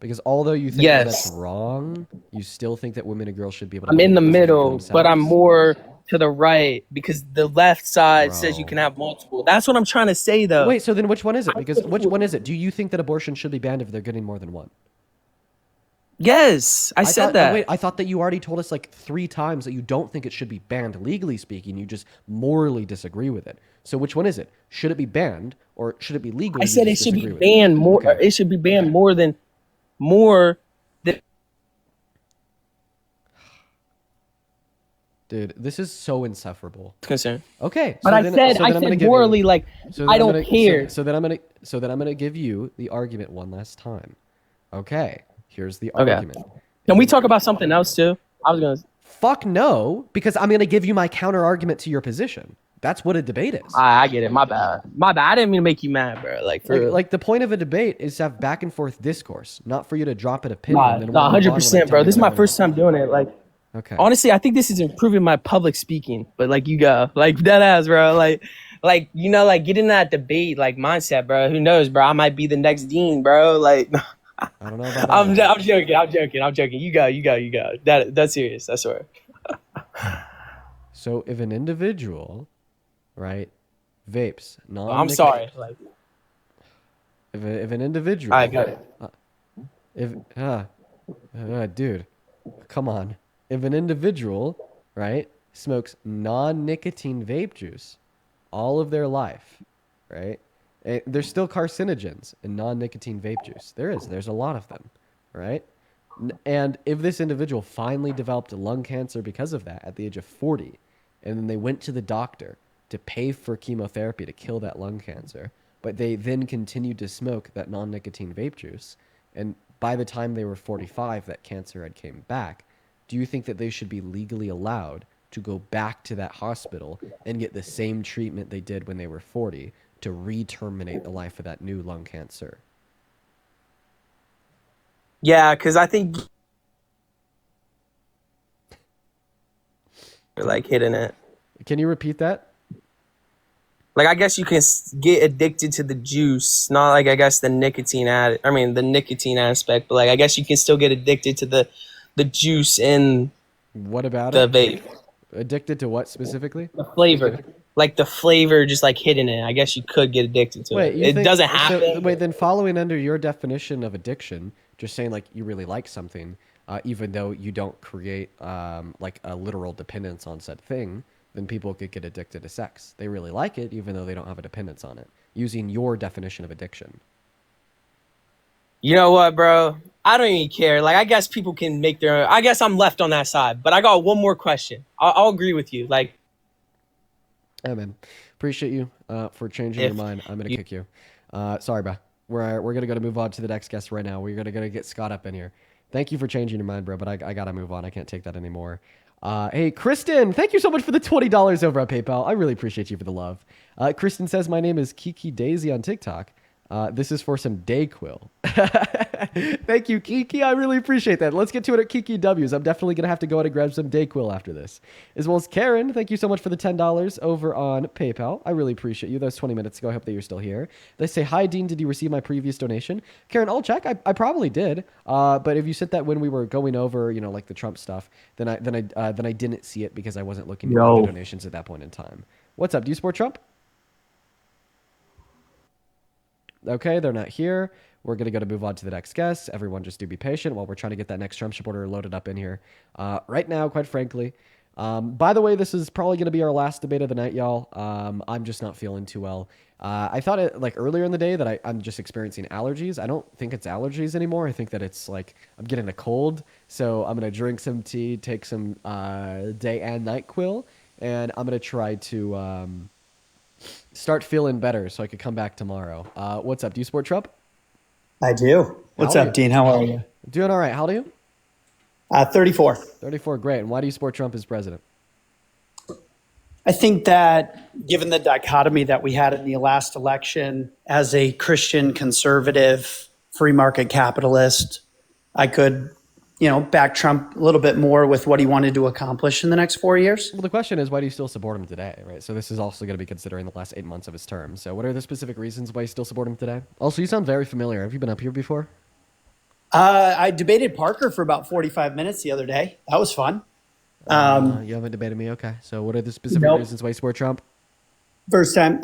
Because although you think that that's Yes, wrong, you still think that women and girls should be able to I'm make in the that decision for middle, but I'm themselves? more to the right because the left side says you Bro. can have multiple. That's what I'm trying to say, though. Wait, so then which one is it? Because which one is it? Do you think that abortion should be banned if they're getting more than one? Yes, I said Wait, that. I thought that you already told us like 3 times that you don't think it should be banned legally speaking. You just morally disagree with it. So which one is it? Should it be banned or should it be legal? I You said it just should be disagree with it. banned more. Okay. It should be banned more than Dude, this is so insufferable. concern. Okay, But so I then, said, so I then I'm gonna said give morally, you. like So then I I'm don't gonna. care. So then I'm gonna give you the argument one last time. Okay, here's the Okay. argument. Can If we an- talk about something else too? I was gonna. Fuck no, because I'm gonna give you my counter argument to your position. That's what a debate is. I get it. My bad. My bad. I didn't mean to make you mad, bro. Like for real. Like the point of a debate is to have back and forth discourse, not for you to drop an opinion. Nah, Then we'll nah, move on when I 100%, tell bro. you This is that I my win. first time doing it. Like Okay. honestly, I think this is improving my public speaking. But like you go, like dead ass, bro. Like you know, like get in that debate like mindset, bro. Who knows, bro? I might be the next dean, bro. Like I don't know about that. I'm one. joking. I'm joking. You go. That's serious. I swear. So if an individual, right, vapes non. I'm sorry. Like If an individual, I got it. if dude, come on. If an individual, right, smokes non-nicotine vape juice all of their life, right? There's still carcinogens in non-nicotine vape juice. There's a lot of them, right? And if this individual finally developed lung cancer because of that at the age of 40, and then they went to the doctor to pay for chemotherapy to kill that lung cancer, but they then continued to smoke that non-nicotine vape juice, and by the time they were 45, that cancer had came back, do you think that they should be legally allowed to go back to that hospital and get the same treatment they did when they were 40 to re-terminate the life of that new lung cancer? Yeah, because I think you're like hitting it. Can you repeat that? Like I guess you can get addicted to the juice, not like I guess the nicotine the nicotine aspect, but like I guess you can still get addicted to the juice in What about the it? vape, Addicted to what specifically? the flavor, like the flavor, just like hitting it. I guess you could get addicted to Wait, it. you It think, doesn't so, happen. wait, then following under your definition of addiction, just saying like you really like something, even though you don't create like a literal dependence on said thing, then people could get addicted to sex. They really like it, even though they don't have a dependence on it, using your definition of addiction. You know what, bro? I don't even care. Like I guess people can make their own. I guess I'm left on that side, but I got one more question. I'll agree with you. Like Yeah, man. Appreciate you for changing if your mind. I'm gonna you, kick you. Sorry, bro. We're gonna move on to the next guest right now. We're gonna get Scott up in here. Thank you for changing your mind, bro. But I gotta move on. I can't take that anymore. Hey, Kristen, thank you so much for the $20 over at PayPal. I really appreciate you for the love. Kristen says, my name is Kiki Daisy on TikTok. This is for some Dayquil. Thank you, Kiki. I really appreciate that. Let's get to it at Kiki W's. I'm definitely going to have to go out and grab some Dayquil after this. As well as Karen, thank you so much for the $10 over on PayPal. I really appreciate you. That was 20 minutes ago. I hope that you're still here. They say, hi, Dean. Did you receive my previous donation? Karen, I'll check. I probably did. But if you sent that when we were going over, like the Trump stuff, then I didn't see it because I wasn't looking at the donations at that point in time. What's up? Do you support Trump? Okay, they're not here. We're going to move on to the next guest. Everyone just do be patient while we're trying to get that next Trump supporter loaded up in here. Right now, quite frankly. By the way, this is probably going to be our last debate of the night, y'all. I'm just not feeling too well. I thought it earlier in the day that I'm just experiencing allergies. I don't think it's allergies anymore. I think that it's I'm getting a cold. So I'm going to drink some tea, take some day and night quill, and I'm going to try to start feeling better so I could come back tomorrow. What's up? Do you support Trump? I do. What's Howdy. up, Dean? How are you? Doing all right. How old are you? 34. 34. Great. And why do you support Trump as president? I think that given the dichotomy that we had in the last election, as a Christian conservative, free market capitalist, I could, back Trump a little bit more with what he wanted to accomplish in the next 4 years. Well, the question is, why do you still support him today, right? So this is also going to be considering the last 8 months of his term. So what are the specific reasons why you still support him today? Also, you sound very familiar. Have you been up here before? I debated Parker for about 45 minutes the other day. That was fun. You haven't debated me? Okay. So what are the specific reasons why you support Trump? First time.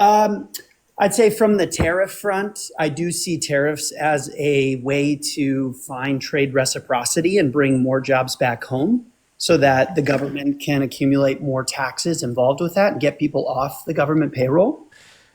I'd say from the tariff front, I do see tariffs as a way to find trade reciprocity and bring more jobs back home so that the government can accumulate more taxes involved with that and get people off the government payroll.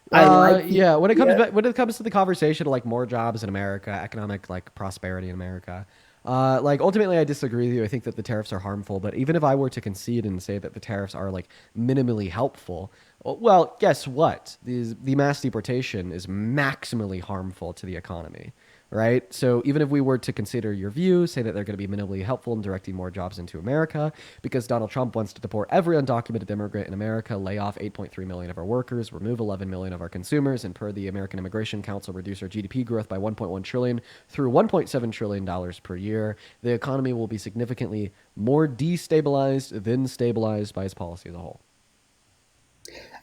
When it comes to the conversation of more jobs in America, economic prosperity in America, ultimately I disagree with you. I think that the tariffs are harmful, but even if I were to concede and say that the tariffs are minimally helpful, well, guess what? The mass deportation is maximally harmful to the economy, right? So even if we were to consider your view, say that they're going to be minimally helpful in directing more jobs into America, because Donald Trump wants to deport every undocumented immigrant in America, lay off 8.3 million of our workers, remove 11 million of our consumers, and per the American Immigration Council, reduce our GDP growth by 1.1 trillion through 1.7 trillion dollars per year, the economy will be significantly more destabilized than stabilized by his policy as a whole.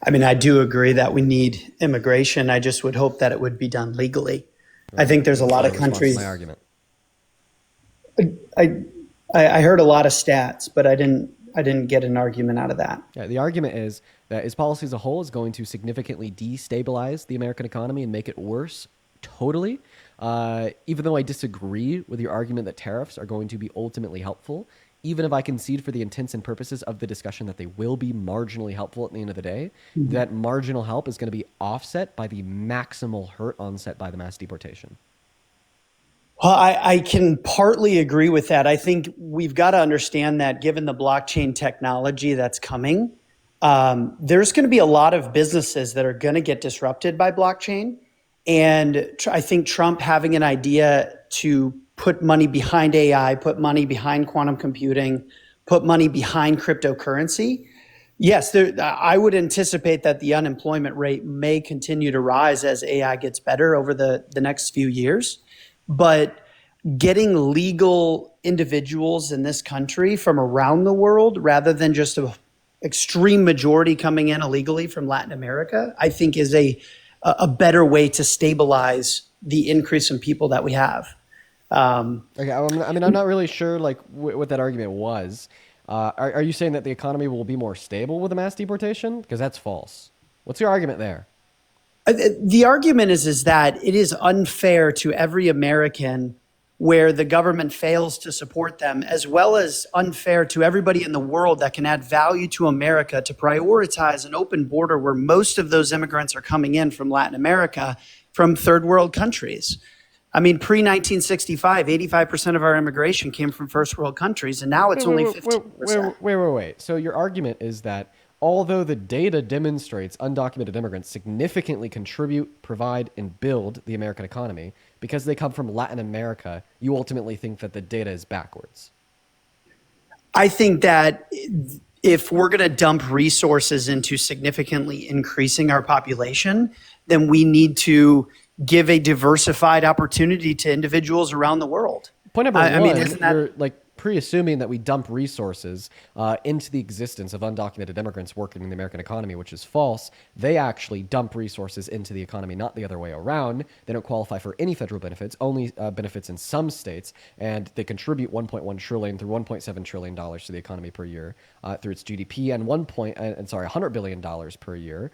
I mean, I do agree that we need immigration. I just would hope that it would be done legally. I think there's a lot of countries. My argument. I heard a lot of stats, but I didn't get an argument out of that. Yeah, the argument is that his policy as a whole is going to significantly destabilize the American economy and make it worse totally. Even though I disagree with your argument that tariffs are going to be ultimately helpful, even if I concede for the intents and purposes of the discussion that they will be marginally helpful at the end of the day, that marginal help is going to be offset by the maximal hurt onset by the mass deportation. Well, I can partly agree with that. I think we've got to understand that given the blockchain technology that's coming, there's going to be a lot of businesses that are going to get disrupted by blockchain. And I think Trump having an idea to put money behind AI, put money behind quantum computing, put money behind cryptocurrency. Yes, I would anticipate that the unemployment rate may continue to rise as AI gets better over the next few years. But getting legal individuals in this country from around the world, rather than just an extreme majority coming in illegally from Latin America, I think is a better way to stabilize the increase in people that we have. Okay, I'm not really sure what that argument was. Are you saying that the economy will be more stable with a mass deportation? Because that's false. What's your argument there? The argument is that it is unfair to every American where the government fails to support them, as well as unfair to everybody in the world that can add value to America to prioritize an open border where most of those immigrants are coming in from Latin America, from third world countries. I mean, pre-1965, 85% of our immigration came from first world countries, and now it's only 15%. Wait. So your argument is that although the data demonstrates undocumented immigrants significantly contribute, provide, and build the American economy, because they come from Latin America, you ultimately think that the data is backwards. I think that if we're going to dump resources into significantly increasing our population, then we need to give a diversified opportunity to individuals around the world. Point number I mean, one, isn't that you're like pre-assuming that we dump resources into the existence of undocumented immigrants working in the American economy, which is false. They actually dump resources into the economy, not the other way around. They don't qualify for any federal benefits, only benefits in some states, and they contribute 1.1 trillion through 1.7 trillion dollars to the economy per year through its GDP, and $100 billion per year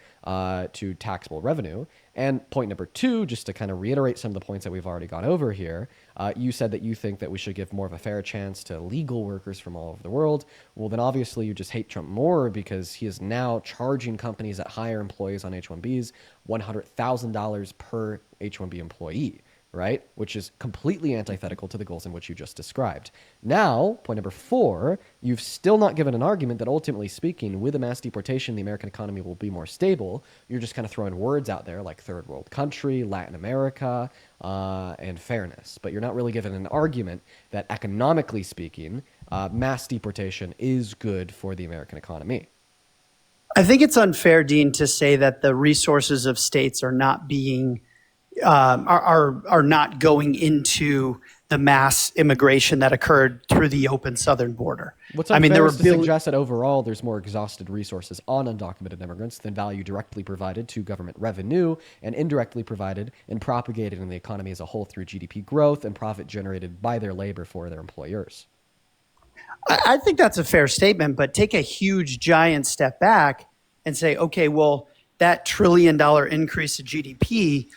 to taxable revenue. And point number two, just to kind of reiterate some of the points that we've already gone over here, you said that you think that we should give more of a fair chance to legal workers from all over the world. Well, then obviously you just hate Trump more because he is now charging companies that hire employees on H-1Bs $100,000 per H-1B employee, right? Which is completely antithetical to the goals in which you just described. Now, point number four, you've still not given an argument that ultimately speaking, with a mass deportation, the American economy will be more stable. You're just kind of throwing words out there like third world country, Latin America, and fairness. But you're not really given an argument that economically speaking, mass deportation is good for the American economy. I think it's unfair, Dean, to say that the resources of states are not being are not going into the mass immigration that occurred through the open southern border. What's unfair is to suggest that overall there's more exhausted resources on undocumented immigrants than value directly provided to government revenue and indirectly provided and propagated in the economy as a whole through GDP growth and profit generated by their labor for their employers. I think that's a fair statement, but take a huge, giant step back and say, okay, well, that $1 trillion increase in GDP,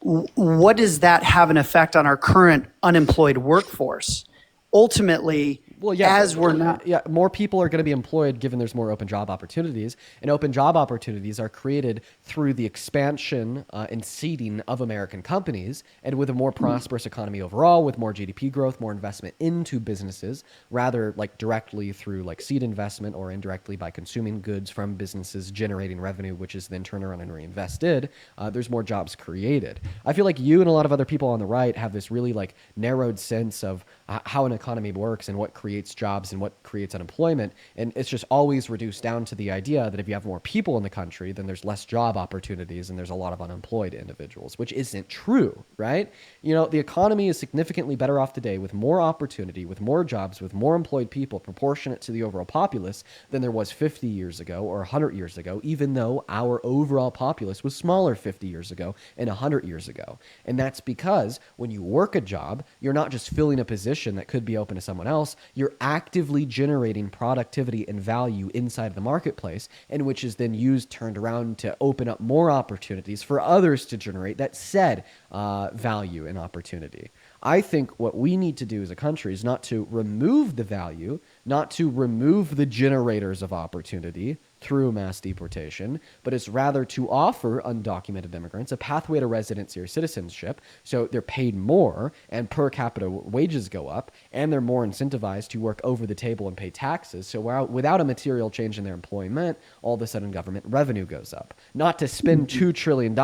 what does that have an effect on our current unemployed workforce? Ultimately, well, yeah, as we're not... Yeah, more people are going to be employed given there's more open job opportunities. And open job opportunities are created through the expansion and seeding of American companies. And with a more prosperous economy overall, with more GDP growth, more investment into businesses, rather like directly through like seed investment or indirectly by consuming goods from businesses generating revenue, which is then turned around and reinvested, there's more jobs created. I feel like you and a lot of other people on the right have this really like narrowed sense of how an economy works and what creates jobs and what creates unemployment. And it's just always reduced down to the idea that if you have more people in the country, then there's less job opportunities and there's a lot of unemployed individuals, which isn't true, right? You know, the economy is significantly better off today with more opportunity, with more jobs, with more employed people proportionate to the overall populace than there was 50 years ago or 100 years ago, even though our overall populace was smaller 50 years ago and 100 years ago. And that's because when you work a job, you're not just filling a position that could be open to someone else, you're actively generating productivity and value inside the marketplace, and which is then turned around to open up more opportunities for others to generate that said value and opportunity. I think what we need to do as a country is not to remove the value, not to remove the generators of opportunity through mass deportation, but it's rather to offer undocumented immigrants a pathway to residency or citizenship so they're paid more and per capita wages go up and they're more incentivized to work over the table and pay taxes. So without a material change in their employment, all of a sudden government revenue goes up. Not to spend $2 trillion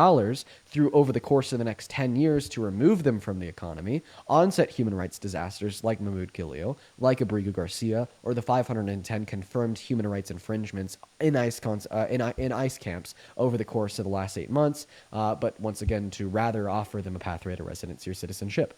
through over the course of the next 10 years to remove them from the economy, onset human rights disasters like Mahmoud Gilio, like Abrigo Garcia, or the 510 confirmed human rights infringements in ICE camps over the course of the last 8 months, but once again, to rather offer them a pathway to residency or citizenship.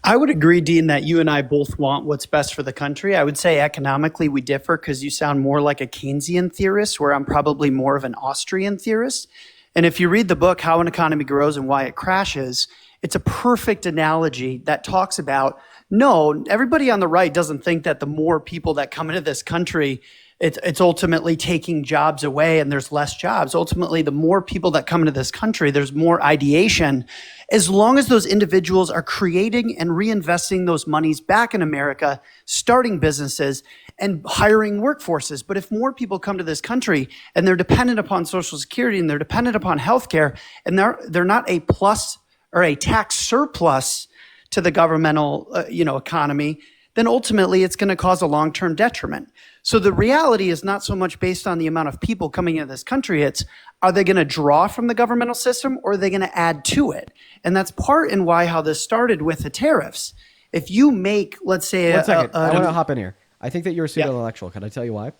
I would agree, Dean, that you and I both want what's best for the country. I would say economically we differ because you sound more like a Keynesian theorist, where I'm probably more of an Austrian theorist. And if you read the book, How an Economy Grows and Why It Crashes, it's a perfect analogy that talks about, no, everybody on the right doesn't think that the more people that come into this country, it's ultimately taking jobs away and there's less jobs. Ultimately, the more people that come into this country, there's more ideation. As long as those individuals are creating and reinvesting those monies back in America, starting businesses and hiring workforces. But if more people come to this country and they're dependent upon Social Security and they're dependent upon healthcare and they're not a plus or a tax surplus to the governmental economy, then ultimately it's going to cause a long-term detriment. So the reality is not so much based on the amount of people coming into this country, it's are they going to draw from the governmental system or are they going to add to it? And that's part in how this started with the tariffs. If you make, let's say, One second. I want to hop in here. I think that you're a pseudo intellectual. Can I tell you why?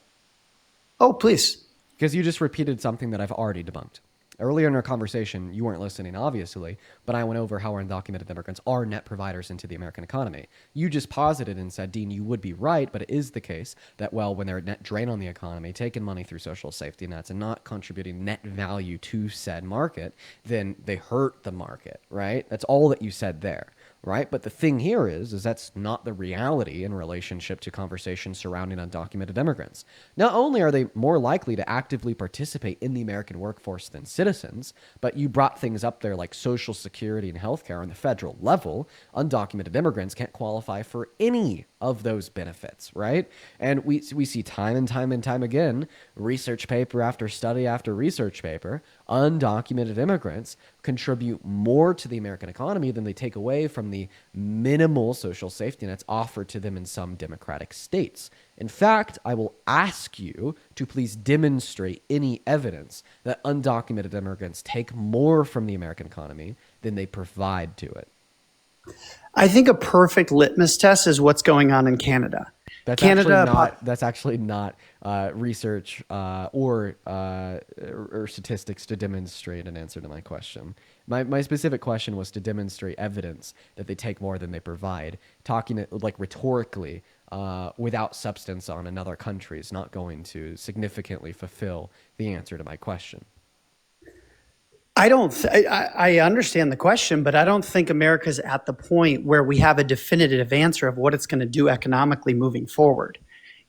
oh, please. Because you just repeated something that I've already debunked. Earlier in our conversation, you weren't listening, obviously, but I went over how undocumented immigrants are net providers into the American economy. You just posited and said, Dean, you would be right, but it is the case that, well, when they're a net drain on the economy, taking money through social safety nets and not contributing net value to said market, then they hurt the market, right? That's all that you said there. Right? But the thing here is that's not the reality in relationship to conversations surrounding undocumented immigrants. Not only are they more likely to actively participate in the American workforce than citizens, but you brought things up there like Social Security and healthcare on the federal level. Undocumented immigrants can't qualify for any of those benefits, right? And we see time and time again, research paper after study after research paper, undocumented immigrants contribute more to the American economy than they take away from the minimal social safety nets offered to them in some democratic states. In fact, I will ask you to please demonstrate any evidence that undocumented immigrants take more from the American economy than they provide to it. I think a perfect litmus test is what's going on in Canada. That's actually not research or statistics to demonstrate an answer to my question. My specific question was to demonstrate evidence that they take more than they provide. Talking like rhetorically without substance on another country is not going to significantly fulfill the answer to my question. I understand the question, but I don't think America's at the point where we have a definitive answer of what it's going to do economically moving forward.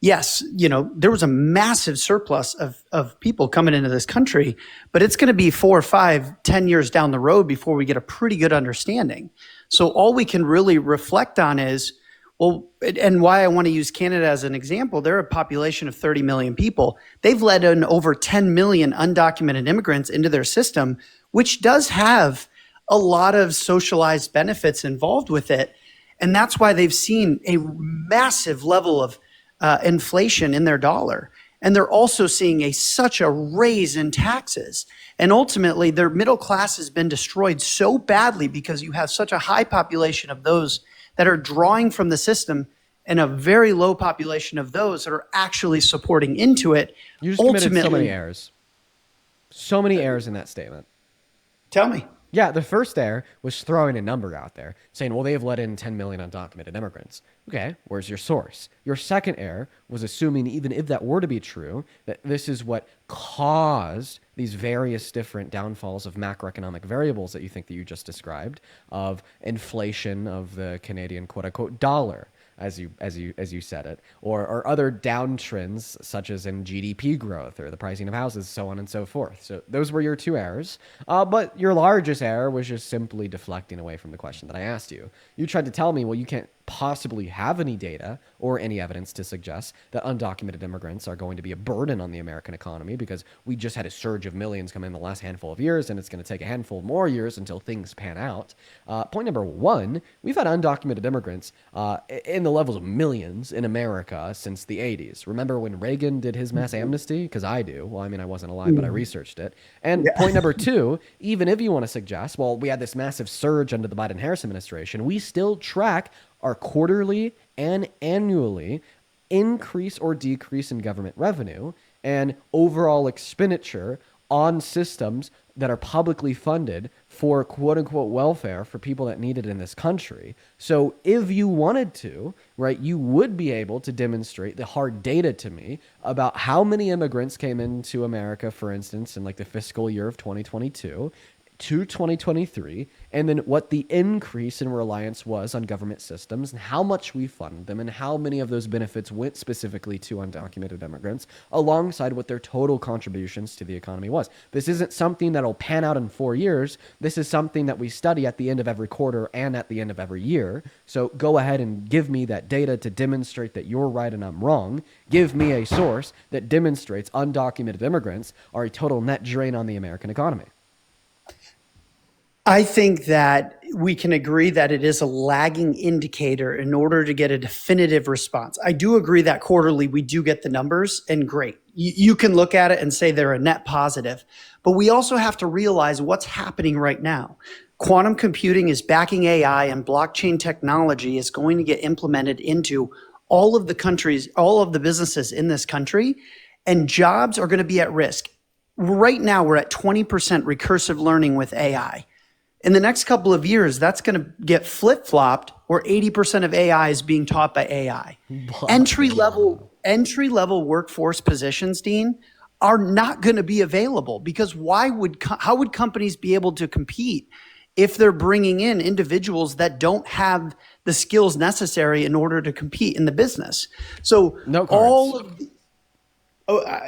Yes, there was a massive surplus of people coming into this country, but it's going to be 4 or 5, 10 years down the road before we get a pretty good understanding. So all we can really reflect on is, well, and why I want to use Canada as an example, they're a population of 30 million people. They've let in over 10 million undocumented immigrants into their system, which does have a lot of socialized benefits involved with it. And that's why they've seen a massive level of inflation in their dollar. And they're also seeing such a raise in taxes. And ultimately, their middle class has been destroyed so badly because you have such a high population of those that are drawing from the system and a very low population of those that are actually supporting into it. You just committed so many errors. So many errors in that statement. Tell me. Yeah, the first error was throwing a number out there, saying, well, they have let in 10 million undocumented immigrants. Okay, where's your source? Your second error was assuming, even if that were to be true, that this is what caused these various different downfalls of macroeconomic variables that you think that you just described, of inflation of the Canadian quote-unquote dollar, as you said it, or other downtrends such as in GDP growth or the pricing of houses, so on and so forth. So those were your two errors. But your largest error was just simply deflecting away from the question that I asked you. You tried to tell me, well, you can't possibly have any data or any evidence to suggest that undocumented immigrants are going to be a burden on the American economy because we just had a surge of millions come in the last handful of years, and it's going to take a handful more years until things pan out. Point number one, we've had undocumented immigrants in the levels of millions in America since the 80s. Remember when Reagan did his mass amnesty? Because I do. Well, I mean, I wasn't alive, but I researched it. And point number two, even if you want to suggest, well, we had this massive surge under the Biden-Harris administration, we still track our quarterly and annually increase or decrease in government revenue and overall expenditure on systems that are publicly funded for quote-unquote welfare for people that need it in this country. So if you wanted to, right, you would be able to demonstrate the hard data to me about how many immigrants came into America, for instance, in like the fiscal year of 2022 to 2023, and then what the increase in reliance was on government systems and how much we fund them and how many of those benefits went specifically to undocumented immigrants alongside what their total contributions to the economy was. This isn't something that'll pan out in 4 years. This is something that we study at the end of every quarter and at the end of every year. So go ahead and give me that data to demonstrate that you're right and I'm wrong. Give me a source that demonstrates undocumented immigrants are a total net drain on the American economy. I think that we can agree that it is a lagging indicator in order to get a definitive response. I do agree that quarterly we do get the numbers, and great. You can look at it and say they're a net positive, but we also have to realize what's happening right now. quantum computing is backing AI, and blockchain technology is going to get implemented into all of the countries, all of the businesses in this country, and jobs are going to be at risk. Right now, we're at 20% recursive learning with AI. In the next couple of years, that's going to get flip-flopped, where 80% of AI is being taught by AI. Entry level workforce positions, Dean, are not going to be available, because how would companies be able to compete if they're bringing in individuals that don't have the skills necessary in order to compete in the business? So Note cards. all of the,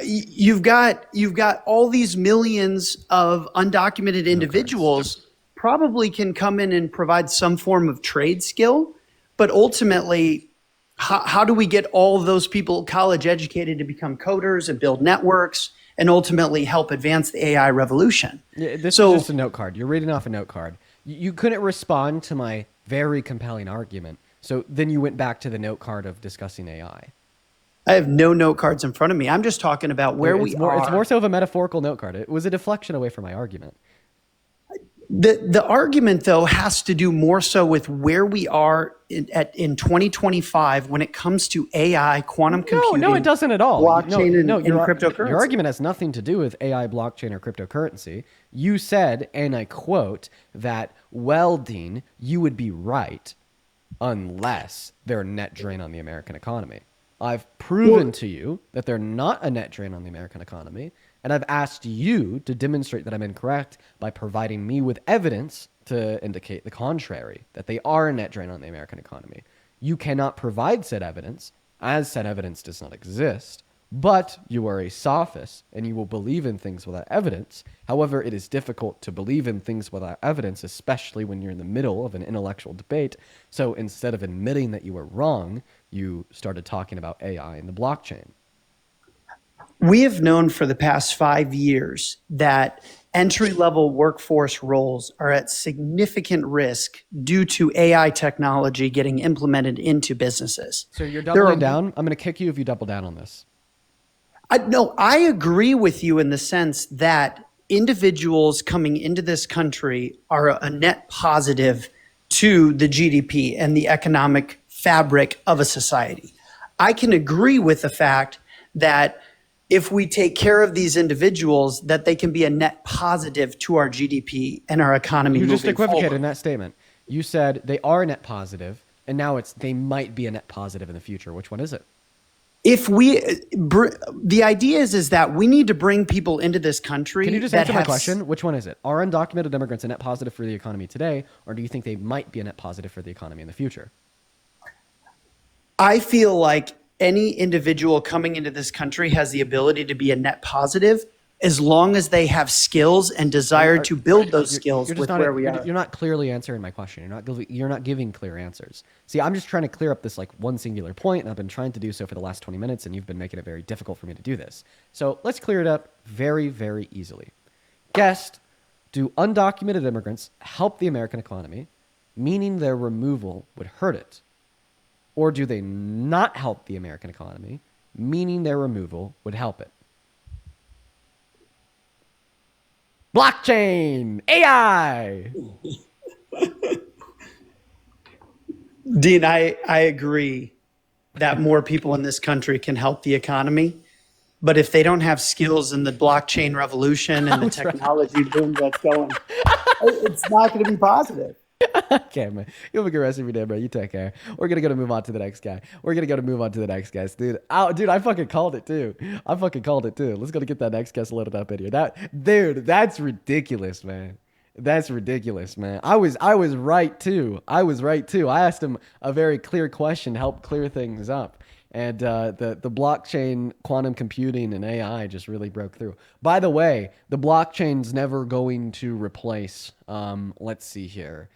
you've got all these millions of undocumented individuals probably can come in and provide some form of trade skill, but ultimately, how do we get all of those people college educated to become coders and build networks and ultimately help advance the AI revolution? Yeah, this is just a note card. You're reading off a note card. You couldn't respond to my very compelling argument. So then you went back to the note card of discussing AI. I have no note cards in front of me. I'm just talking about where we are. It's more so of a metaphorical note card. It was a deflection away from my argument. The argument, though, has to do more so with where we are in 2025 when it comes to AI, quantum computing. No, it doesn't at all. Blockchain and your cryptocurrency. Your argument has nothing to do with AI, blockchain, or cryptocurrency. You said, and I quote, that, well, Dean, you would be right unless they're a net drain on the American economy. I've proven to you that they're not a net drain on the American economy, and I've asked you to demonstrate that I'm incorrect by providing me with evidence to indicate the contrary, that they are a net drain on the American economy. You cannot provide said evidence, as said evidence does not exist, but you are a sophist and you will believe in things without evidence. However, it is difficult to believe in things without evidence, especially when you're in the middle of an intellectual debate. So instead of admitting that you were wrong, you started talking about AI and the blockchain. We have known for the past 5 years that entry-level workforce roles are at significant risk due to AI technology getting implemented into businesses. So you're doubling down? I'm going to kick you if you double down on this. No, I agree with you in the sense that individuals coming into this country are a net positive to the GDP and the economic fabric of a society. I can agree with the fact that if we take care of these individuals, that they can be a net positive to our GDP and our economy. You just equivocated forward. in that statement. You said they are a net positive, and now they might be a net positive in the future. Which one is it? If the idea is that we need to bring people into this country. Can you just answer my question? Which one is it? Are undocumented immigrants a net positive for the economy today, or do you think they might be a net positive for the economy in the future? I feel like any individual coming into this country has the ability to be a net positive as long as they have skills and desire to build those skills with where we are. You're not clearly answering my question. You're not giving clear answers. See, I'm just trying to clear up this like one singular point, and I've been trying to do so for the last 20 minutes, and you've been making it very difficult for me to do this. So let's clear it up very, very easily. Guest, do undocumented immigrants help the American economy, meaning their removal would hurt it? Or do they not help the American economy, meaning their removal would help it? Blockchain, AI. Dean, I agree that more people in this country can help the economy. But if they don't have skills in the blockchain revolution and the technology boom that's going, it's not going to be positive. Okay, man. You have a good rest of your day, bro. You take care. We're going to move on to the next guy. Dude. Dude, I fucking called it too. Let's go to get that next guest loaded up in here. That's ridiculous, man. I was right too. I asked him a very clear question to help clear things up. And the blockchain, quantum computing, and AI just really broke through. By the way, the blockchain's never going to replace, let's see here,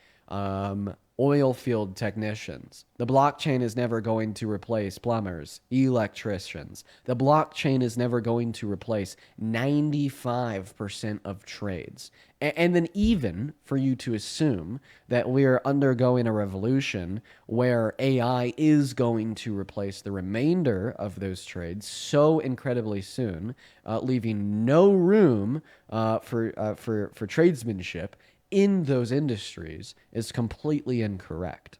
oil field technicians. The blockchain is never going to replace plumbers, electricians. The blockchain is never going to replace 95% of trades. And then even for you to assume that we're undergoing a revolution where AI is going to replace the remainder of those trades so incredibly soon, leaving no room for tradesmanship, in those industries is completely incorrect.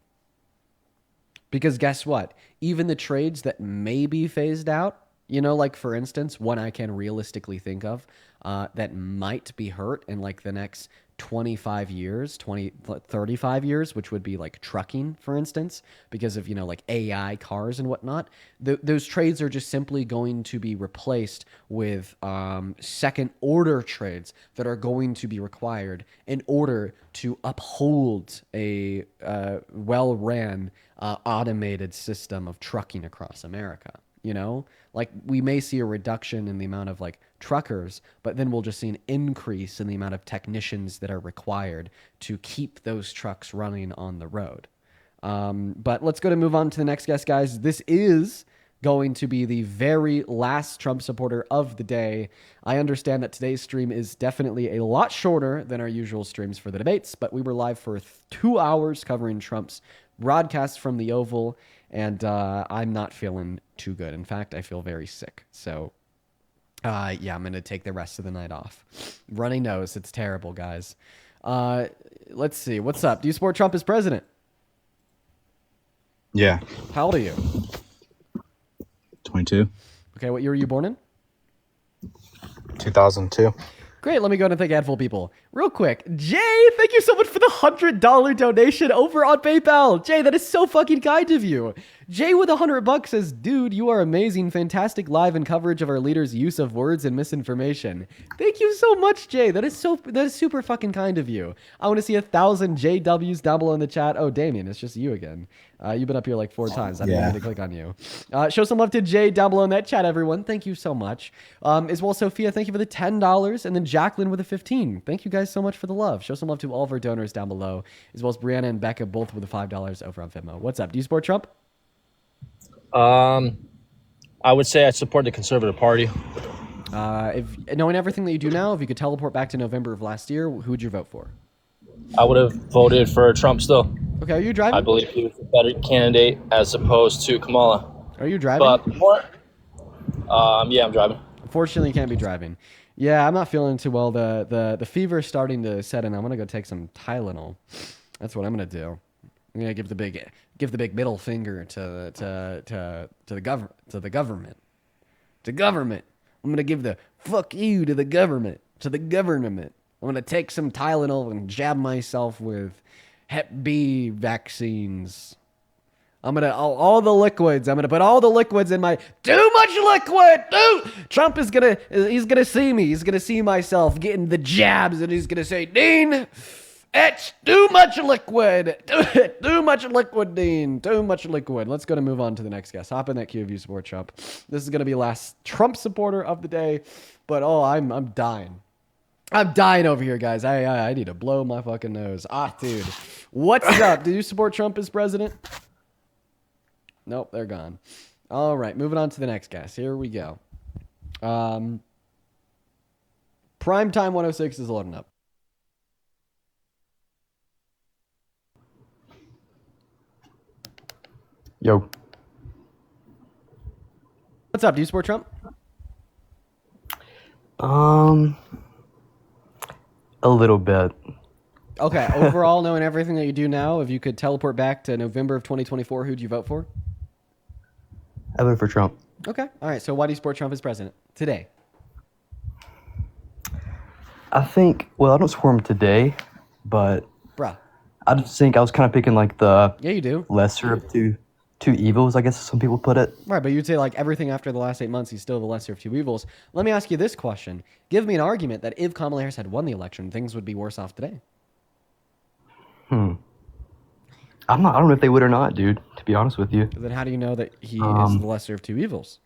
Because guess what? Even the trades that may be phased out, like for instance, one I can realistically think of that might be hurt in like the next 25 years, 35 years, which would be like trucking, for instance, because of, like AI cars and whatnot. Those trades are just simply going to be replaced with second order trades that are going to be required in order to uphold a well ran automated system of trucking across America. Like we may see a reduction in the amount of like truckers, but then we'll just see an increase in the amount of technicians that are required to keep those trucks running on the road. But let's go to move on to the next guest, guys. This is going to be the very last Trump supporter of the day. I understand that today's stream is definitely a lot shorter than our usual streams for the debates, but we were live for 2 hours covering Trump's broadcast from the Oval, and I'm not feeling too good. In fact, I feel very sick. So, yeah, I'm going to take the rest of the night off. Runny nose. It's terrible, guys. Let's see. What's up? Do you support Trump as president? Yeah. How old are you? 22. Okay, what year were you born in? 2002. Great, let me go and thank Adful people. Real quick, Jay, thank you so much for the $100 donation over on PayPal. Jay, that is so fucking kind of you. Jay with $100 says, dude, you are amazing. Fantastic live and coverage of our leader's use of words and misinformation. Thank you so much, Jay. That is super fucking kind of you. I want to see 1,000 JWs down below in the chat. Oh, Damien, it's just you again. You've been up here like 4 times. I didn't need to click on you. Show some love to Jay down below in that chat, everyone. Thank you so much. As well, Sophia, thank you for the $10. And then Jacqueline with the 15. Thank you guys so much for the love. Show some love to all of our donors down below, as well as Brianna and Becca, both with the $5 over on Venmo. What's up? Do you support Trump? I would say I support the Conservative Party. If knowing everything that you do now, if you could teleport back to November of last year, who would you vote for? I would have voted for Trump still. Okay, are you driving? I believe he was a better candidate as opposed to Kamala. Are you driving? But yeah, I'm driving. Unfortunately, you can't be driving. Yeah, I'm not feeling too well. The fever is starting to set in. I'm gonna go take some Tylenol. That's what I'm gonna do. I'm gonna give the big middle finger to the government. I'm gonna give the fuck you to the government. I'm gonna take some Tylenol and jab myself with Hep B vaccines. I'm gonna all the liquids. I'm gonna put all the liquids in my too much liquid. Trump is he's gonna see me. He's gonna see myself getting the jabs, and he's gonna say, Dean, it's too much liquid. Too much liquid, Dean. Too much liquid. Let's go to move on to the next guest. Hop in that queue if you support Trump. This is gonna be last Trump supporter of the day, but I'm dying. I'm dying over here, guys. I need to blow my fucking nose. Dude. What's up? Do you support Trump as president? Nope, they're gone. All right, moving on to the next guest. Here we go. Primetime 106 is loading up. Yo. What's up? Do you support Trump? A little bit. Okay, overall, knowing everything that you do now, if you could teleport back to November of 2024, who'd you vote for? I voted for Trump. Okay, all right. So why do you support Trump as president today? I think, well, I don't support him today, but Bruh. I just think I was kind of picking like the Yeah, you do. lesser of two evils, I guess some people put it. Right, but you'd say like everything after the last 8 months, he's still the lesser of two evils. Let me ask you this question. Give me an argument that if Kamala Harris had won the election, things would be worse off today. I don't know if they would or not, dude, to be honest with you. Then how do you know that he is the lesser of two evils?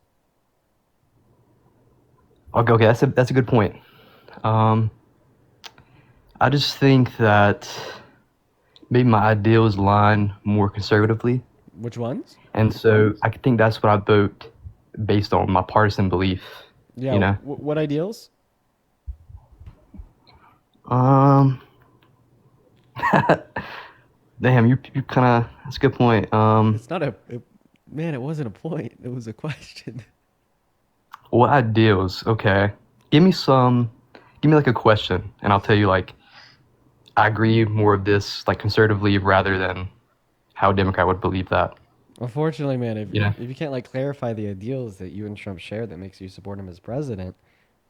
Okay, that's a good point. I just think that maybe my ideals line more conservatively. Which ones? And so I think that's what I vote based on my partisan belief. Yeah, you know? What ideals? Damn, you kind of, that's a good point. It's not man, it wasn't a point. It was a question. What ideals? Okay. Give me like a question and I'll tell you like I agree more of this like conservatively rather than how a Democrat would believe that. Unfortunately, man, if, You know. if you can't like clarify the ideals that you and Trump share that makes you support him as president,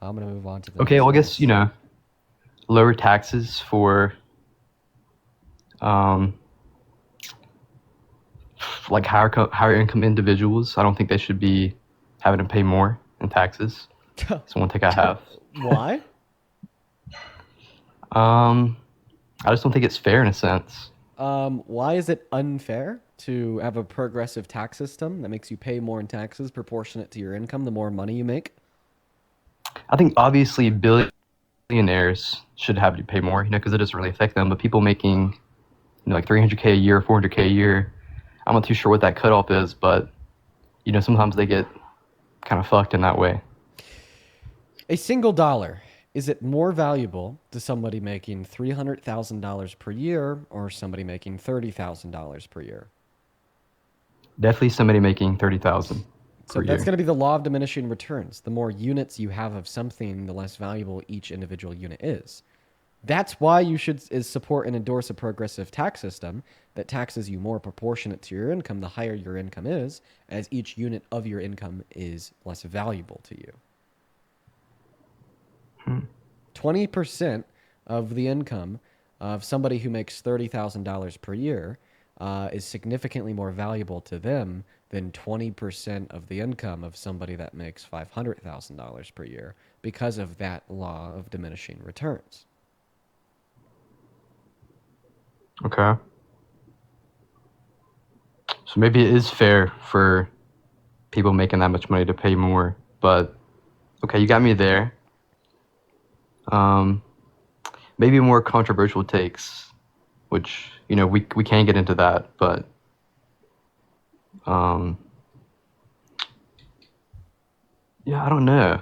I'm gonna move on to the Okay, next well I guess case. lower taxes for um like higher income individuals. I don't think they should be having to pay more in taxes. Someone take out half. Why? Um, I just don't think it's fair in a sense. Why is it unfair to have a progressive tax system that makes you pay more in taxes proportionate to your income the more money you make? I think obviously billionaires should have to pay more, because it doesn't really affect them. But people making, like 300K a year, 400K a year, I'm not too sure what that cutoff is, but sometimes they get kind of fucked in that way. A single dollar, is it more valuable to somebody making $300,000 per year or somebody making $30,000 per year? Definitely somebody making 30,000 So per that's year. going to be the law of diminishing returns. The more units you have of something, the less valuable each individual unit is. That's why you should support and endorse a progressive tax system that taxes you more proportionate to your income the higher your income is, as each unit of your income is less valuable to you. 20% of the income of somebody who makes $30,000 per year is significantly more valuable to them than 20% of the income of somebody that makes $500,000 per year because of that law of diminishing returns. Okay. So maybe it is fair for people making that much money to pay more, but okay, you got me there. Um, maybe more controversial takes, which we can get into that, but um, yeah, I don't know.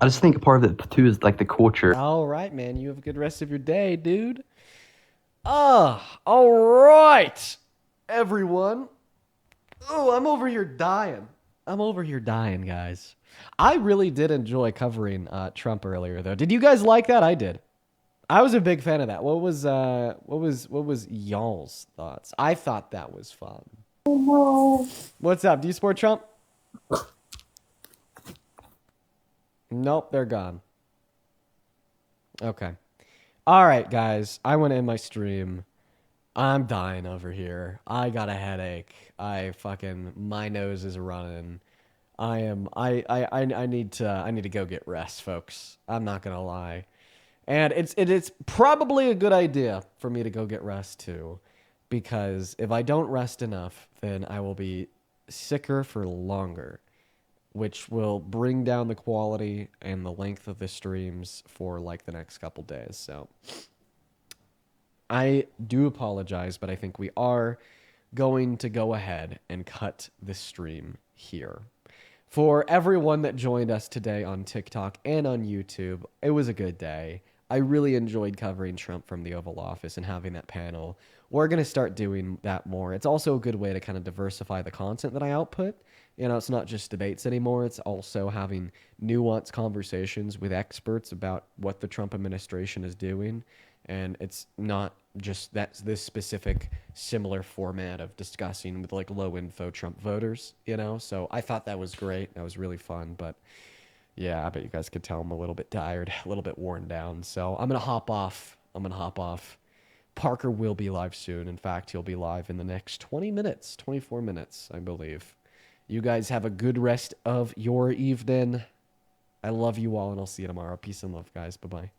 I just think part of it too is like the culture. All right, man. You have a good rest of your day, dude. All right, everyone. Oh, I'm over here dying. I'm over here dying, guys. I really did enjoy covering Trump earlier, though. Did you guys like that? I did. I was a big fan of that. What was y'all's thoughts? I thought that was fun. What's up? Do you support Trump? Nope, they're gone. Okay. All right, guys. I want to end my stream. I'm dying over here. I got a headache. My nose is running. I need to go get rest, folks. I'm not gonna lie. And it's probably a good idea for me to go get rest too, because if I don't rest enough, then I will be sicker for longer, which will bring down the quality and the length of the streams for like the next couple days. So I do apologize, but I think we are going to go ahead and cut the stream here. For everyone that joined us today on TikTok and on YouTube, it was a good day. I really enjoyed covering Trump from the Oval Office and having that panel. We're going to start doing that more. It's also a good way to kind of diversify the content that I output. It's not just debates anymore. It's also having nuanced conversations with experts about what the Trump administration is doing. And it's not just this specific similar format of discussing with like low info Trump voters, So I thought that was great. That was really fun. But yeah, I bet you guys could tell I'm a little bit tired, a little bit worn down. So I'm going to hop off. Parker will be live soon. In fact, he'll be live in the next 20 minutes, 24 minutes, I believe. You guys have a good rest of your evening. I love you all, and I'll see you tomorrow. Peace and love, guys. Bye-bye.